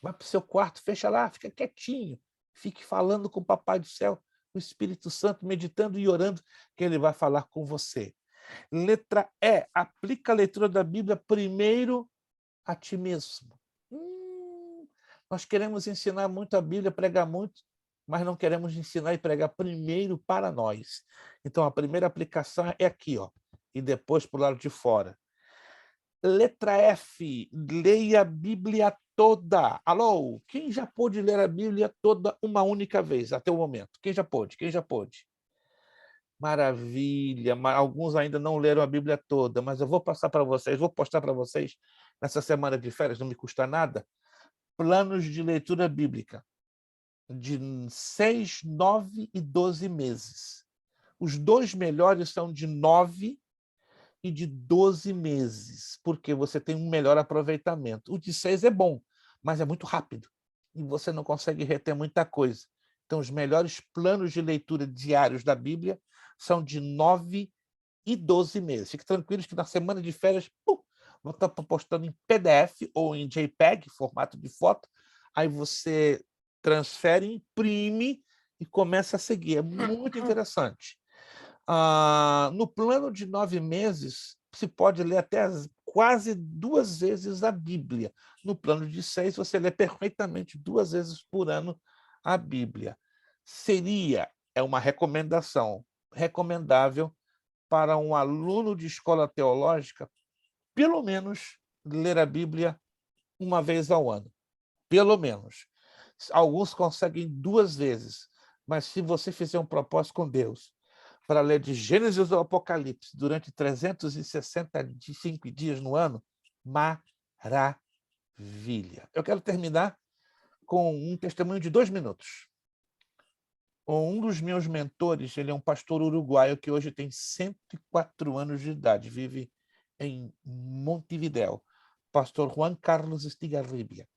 Vai para o seu quarto, fecha lá, fica quietinho. Fique falando com o Papai do Céu, o Espírito Santo, meditando e orando, que ele vai falar com você. Letra E, aplica a leitura da Bíblia primeiro a ti mesmo. Nós queremos ensinar muito a Bíblia, pregar muito, mas não queremos ensinar e pregar primeiro para nós. Então, a primeira aplicação é aqui, ó, e depois para o lado de fora. Letra F, leia a Bíblia toda. Alô, quem já pôde ler a Bíblia toda uma única vez até o momento? Quem já pôde? Quem já pôde? Maravilha, alguns ainda não leram a Bíblia toda, mas eu vou passar para vocês, vou postar para vocês nessa semana de férias, não me custa nada, planos de leitura bíblica de 6, 9 e 12 meses. Os 2 melhores são de 9 e de 12 meses, porque você tem um melhor aproveitamento. O de 6 é bom, mas é muito rápido e você não consegue reter muita coisa. Então, os melhores planos de leitura diários da Bíblia são de 9 e 12 meses. Fique tranquilos que na semana de férias, vou estar postando em PDF ou em JPEG, formato de foto, aí você transfere, imprime e começa a seguir. É muito interessante. No plano de 9 meses, se pode ler até quase 2 vezes a Bíblia. No plano de 6, você lê perfeitamente 2 vezes por ano a Bíblia. É uma recomendação recomendável para um aluno de escola teológica, pelo menos, ler a Bíblia uma vez ao ano. Pelo menos. Alguns conseguem 2 vezes, mas se você fizer um propósito com Deus para ler de Gênesis ao Apocalipse durante 365 dias no ano, maravilha. Eu quero terminar com um testemunho de 2 minutos. Um dos meus mentores, ele é um pastor uruguaio que hoje tem 104 anos de idade, vive em Montevidéu, pastor Juan Carlos Estigarribia.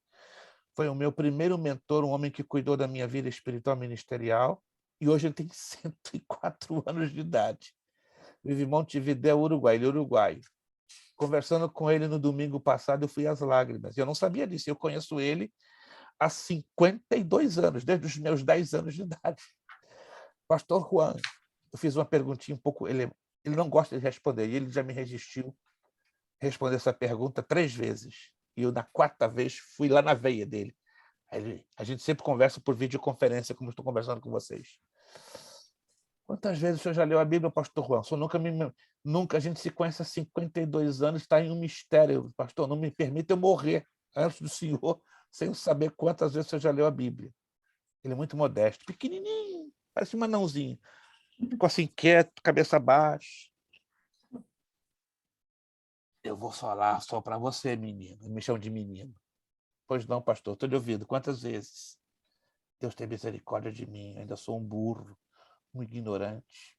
Foi o meu primeiro mentor, um homem que cuidou da minha vida espiritual ministerial, e hoje ele tem 104 anos de idade. Vive em Montevidéu, Uruguai, ele é uruguaio. Conversando com ele no domingo passado, eu fui às lágrimas. Eu não sabia disso, eu conheço ele há 52 anos, desde os meus 10 anos de idade. Pastor Juan, eu fiz uma perguntinha um pouco... Ele não gosta de responder, e ele já me resistiu a responder essa pergunta 3 vezes. E eu, na 4ª vez, fui lá na veia dele. A gente sempre conversa por videoconferência, como estou conversando com vocês. Quantas vezes o senhor já leu a Bíblia, pastor Juan? Nunca a gente se conhece há 52 anos, está em um mistério. Pastor, não me permita eu morrer antes do senhor, sem saber quantas vezes o senhor já leu a Bíblia. Ele é muito modesto, pequenininho, parece um anãozinho. Ficou assim quieto, cabeça baixa. Eu vou falar só para você, menino. Me chama de menino. Pois não, pastor, estou lhe ouvindo. Quantas vezes? Deus tem misericórdia de mim. Ainda sou um burro, um ignorante.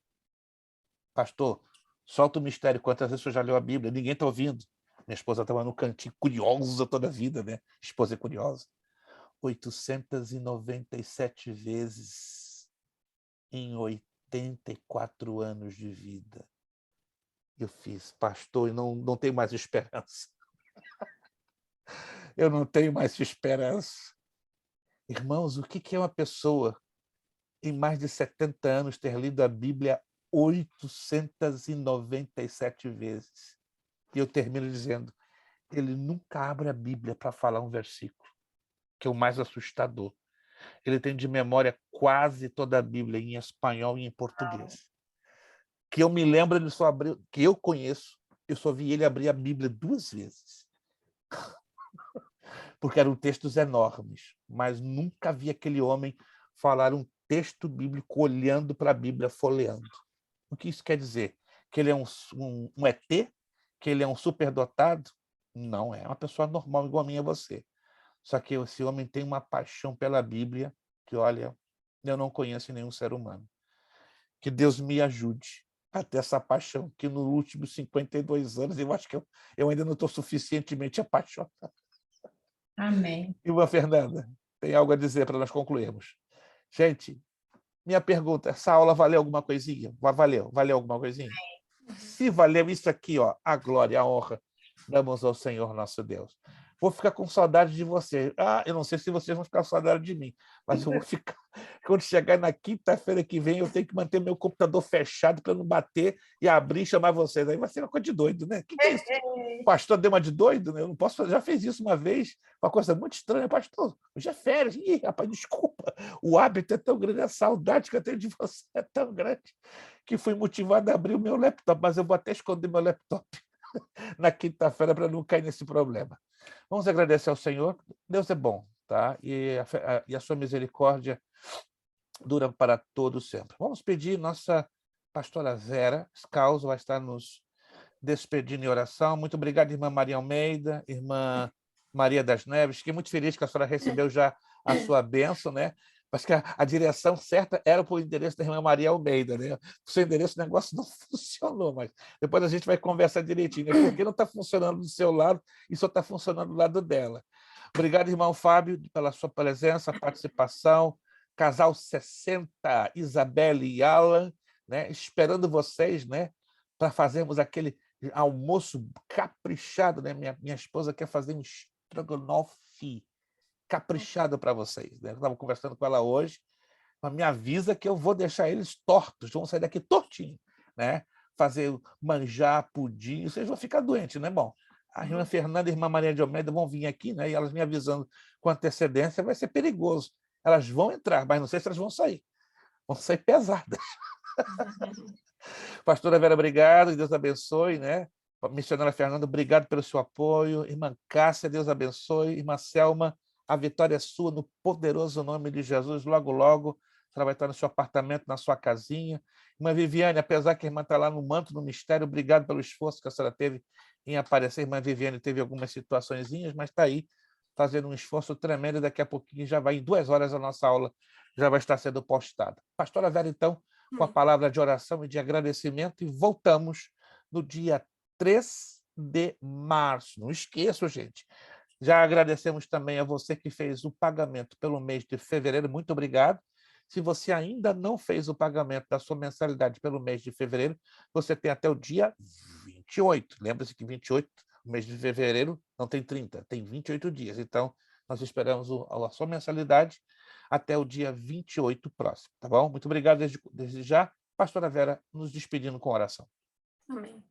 Pastor, solta o mistério. Quantas vezes o senhor já leu a Bíblia? Ninguém está ouvindo. Minha esposa estava no cantinho, curiosa toda a vida, né? Esposa é curiosa. 897 vezes em 84 anos de vida. Eu fiz, pastor, e não tenho mais esperança. Eu não tenho mais esperança. Irmãos, o que é uma pessoa em mais de 70 anos ter lido a Bíblia 897 vezes? E eu termino dizendo, ele nunca abre a Bíblia para falar um versículo, que é o mais assustador. Ele tem de memória quase toda a Bíblia em espanhol e em português. que eu me lembro, ele só abriu, que eu conheço, eu só vi ele abrir a Bíblia 2 vezes. Porque eram textos enormes, mas nunca vi aquele homem falar um texto bíblico olhando para a Bíblia, folheando. O que isso quer dizer? Que ele é um ET? Que ele é um superdotado? Não, é uma pessoa normal, igual a mim e a você. Só que esse homem tem uma paixão pela Bíblia que, olha, eu não conheço em nenhum ser humano. Que Deus me ajude a ter essa paixão, que nos últimos 52 anos eu acho que eu ainda não estou suficientemente apaixonado. Amém. Irmã Fernanda, tem algo a dizer para nós concluirmos? Gente, minha pergunta, essa aula valeu alguma coisinha? Valeu alguma coisinha? Se valeu isso aqui, ó, a glória, a honra, damos ao Senhor nosso Deus. Vou ficar com saudade de vocês. Eu não sei se vocês vão ficar com saudade de mim, mas eu vou ficar. Quando chegar na quinta-feira que vem, eu tenho que manter meu computador fechado para não bater e abrir e chamar vocês. Aí vai ser uma coisa de doido, né? O que é isso? O pastor deu uma de doido, né? Eu não posso fazer. Já fez isso uma vez, uma coisa muito estranha. Pastor, hoje é férias. Ih, rapaz, desculpa. O hábito é tão grande, a saudade que eu tenho de você é tão grande, que fui motivado a abrir o meu laptop, mas eu vou até esconder meu laptop na quinta-feira para não cair nesse problema. Vamos agradecer ao Senhor. Deus é bom, tá? E a sua misericórdia dura para todos sempre. Vamos pedir nossa pastora Vera Scalzo vai estar nos despedindo em oração. Muito obrigado, irmã Maria Almeida, irmã Maria das Neves. Fiquei muito feliz que a senhora recebeu já a sua bênção, né? Mas que a direção certa era para o endereço da irmã Maria Almeida, né? O seu endereço, o negócio não funcionou, mas depois a gente vai conversar direitinho, né? Porque não está funcionando do seu lado e só está funcionando do lado dela. Obrigado, irmão Fábio, pela sua presença, participação. Casal 60, Isabelle e Alan, né? Esperando vocês, né? Para fazermos aquele almoço caprichado, né? Minha esposa quer fazer um estrogonofe caprichado para vocês, né? Eu estava conversando com ela hoje, mas me avisa que eu vou deixar eles tortos, vão sair daqui tortinho, né? Fazer manjar, pudim, vocês vão ficar doentes, né? Bom, a irmã Fernanda e a irmã Maria de Almeida vão vir aqui, né? E elas me avisando com antecedência, vai ser perigoso. Elas vão entrar, mas não sei se elas vão sair. Vão sair pesadas. Pastora Vera, obrigado, Deus abençoe, né? Missionária Fernanda, obrigado pelo seu apoio. Irmã Cássia, Deus abençoe. Irmã Selma, a vitória é sua no poderoso nome de Jesus. Logo, logo, ela vai estar no seu apartamento, na sua casinha. Irmã Viviane, apesar que a irmã está lá no manto, no mistério, obrigado pelo esforço que a senhora teve em aparecer. A irmã Viviane teve algumas situaçõezinhas, mas está aí, fazendo um esforço tremendo. E daqui a pouquinho, já vai, em 2 horas, a nossa aula já vai estar sendo postada. Pastora Vera, então, com a palavra de oração e de agradecimento, e voltamos no dia 3 de março. Não esqueçam, gente. Já agradecemos também a você que fez o pagamento pelo mês de fevereiro. Muito obrigado. Se você ainda não fez o pagamento da sua mensalidade pelo mês de fevereiro, você tem até o dia 28. Lembra-se que 28, o mês de fevereiro, não tem 30, tem 28 dias. Então, nós esperamos a sua mensalidade até o dia 28 próximo, tá bom? Muito obrigado desde já. Pastora Vera, nos despedindo com oração. Amém.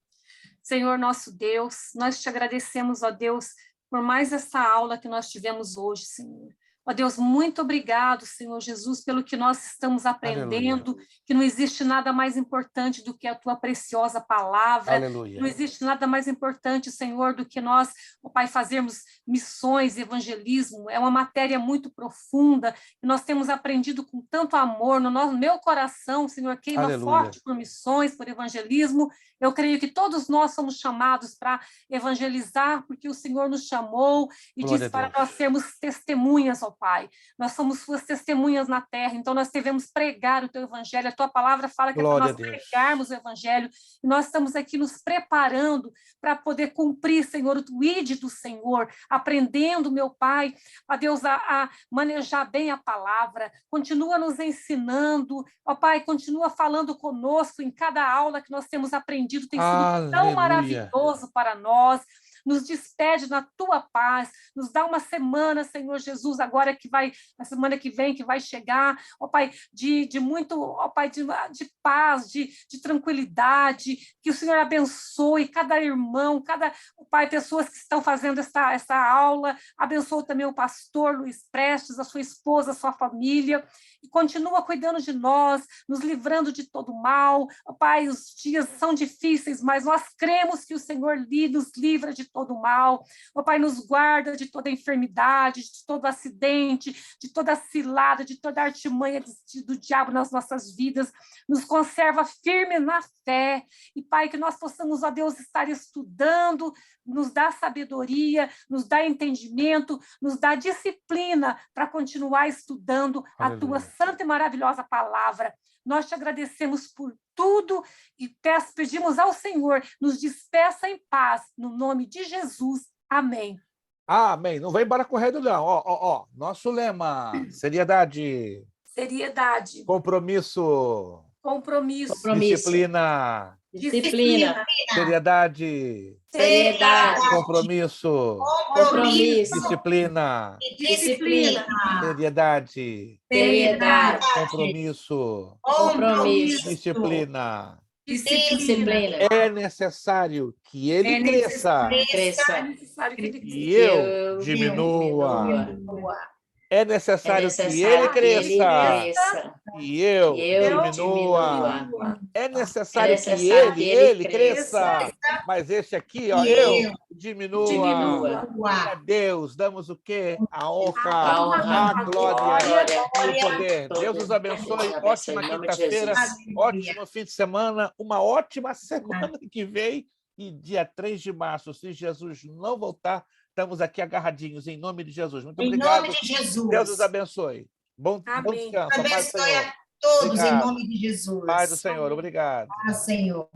Senhor nosso Deus, nós te agradecemos, ó Deus, por mais essa aula que nós tivemos hoje, Senhor. Ó Deus, muito obrigado, Senhor Jesus, pelo que nós estamos aprendendo, Aleluia. que não existe nada mais importante do que a tua preciosa palavra. Aleluia. Não existe nada mais importante, Senhor, do que nós, ó Pai, fazermos missões, evangelismo. É uma matéria muito profunda, e nós temos aprendido com tanto amor no meu coração, Senhor, queima Aleluia. forte por missões, por evangelismo. Eu creio que todos nós somos chamados para evangelizar, porque o Senhor nos chamou e Glória disse a para Deus. nós sermos testemunhas, ó Pai. Nós somos suas testemunhas na terra, então nós devemos pregar o teu evangelho. A tua palavra fala que é para Glória nós a Deus. pregarmos o evangelho, e nós estamos aqui nos preparando para poder cumprir, Senhor, o ID do Senhor, aprendendo, meu Pai, a Deus, a manejar bem a palavra. Continua nos ensinando, ó Pai, continua falando conosco em cada aula que nós temos aprendido, tem sido tão Aleluia. maravilhoso para nós. nos despede na tua paz, nos dá uma semana, Senhor Jesus, agora que vai, na semana que vem, que vai chegar, ó Pai, de muito, ó Pai, de paz, de tranquilidade, que o Senhor abençoe cada irmão, cada, ó Pai, pessoas que estão fazendo essa aula, abençoe também o pastor Luiz Prestes, a sua esposa, a sua família, e continua cuidando de nós, nos livrando de todo mal. Ó Pai, os dias são difíceis, mas nós cremos que o Senhor nos livra de todo mal. Ó Pai, nos guarda de toda enfermidade, de todo acidente, de toda cilada, de toda artimanha do diabo nas nossas vidas. Nos conserva firme na fé. E, Pai, que nós possamos, ó Deus, estar estudando, nos dá sabedoria, nos dá entendimento, nos dá disciplina para continuar estudando a tua santa e maravilhosa palavra. Nós te agradecemos por tudo e pedimos ao Senhor, nos despeça em paz, no nome de Jesus. Amém. Amém. Não vem embora correndo, não. Nosso lema: seriedade. Seriedade. Compromisso. Compromisso. Disciplina. Disciplina. Seriedade. Seriedade. Compromisso. Compromisso. Disciplina. Disciplina. Seriedade. Seriedade. Compromisso. Compromisso. Disciplina. Disciplina. É necessário que ele cresça e eu diminua. É necessário que ele cresça e eu diminua. É necessário que ele cresça, mas esse aqui, ó, eu diminua. A Deus damos o quê? A honra, a glória e o poder. Deus os abençoe. Ótima quinta-feira, ótimo fim de semana, uma ótima semana que vem. E dia 3 de março, se Jesus não voltar, estamos aqui agarradinhos, em nome de Jesus. Muito obrigado. Em nome de Jesus. Deus os abençoe. Bom descanso. Abençoe a todos, em nome de Jesus. Paz do Senhor. Obrigado. Paz, Senhor.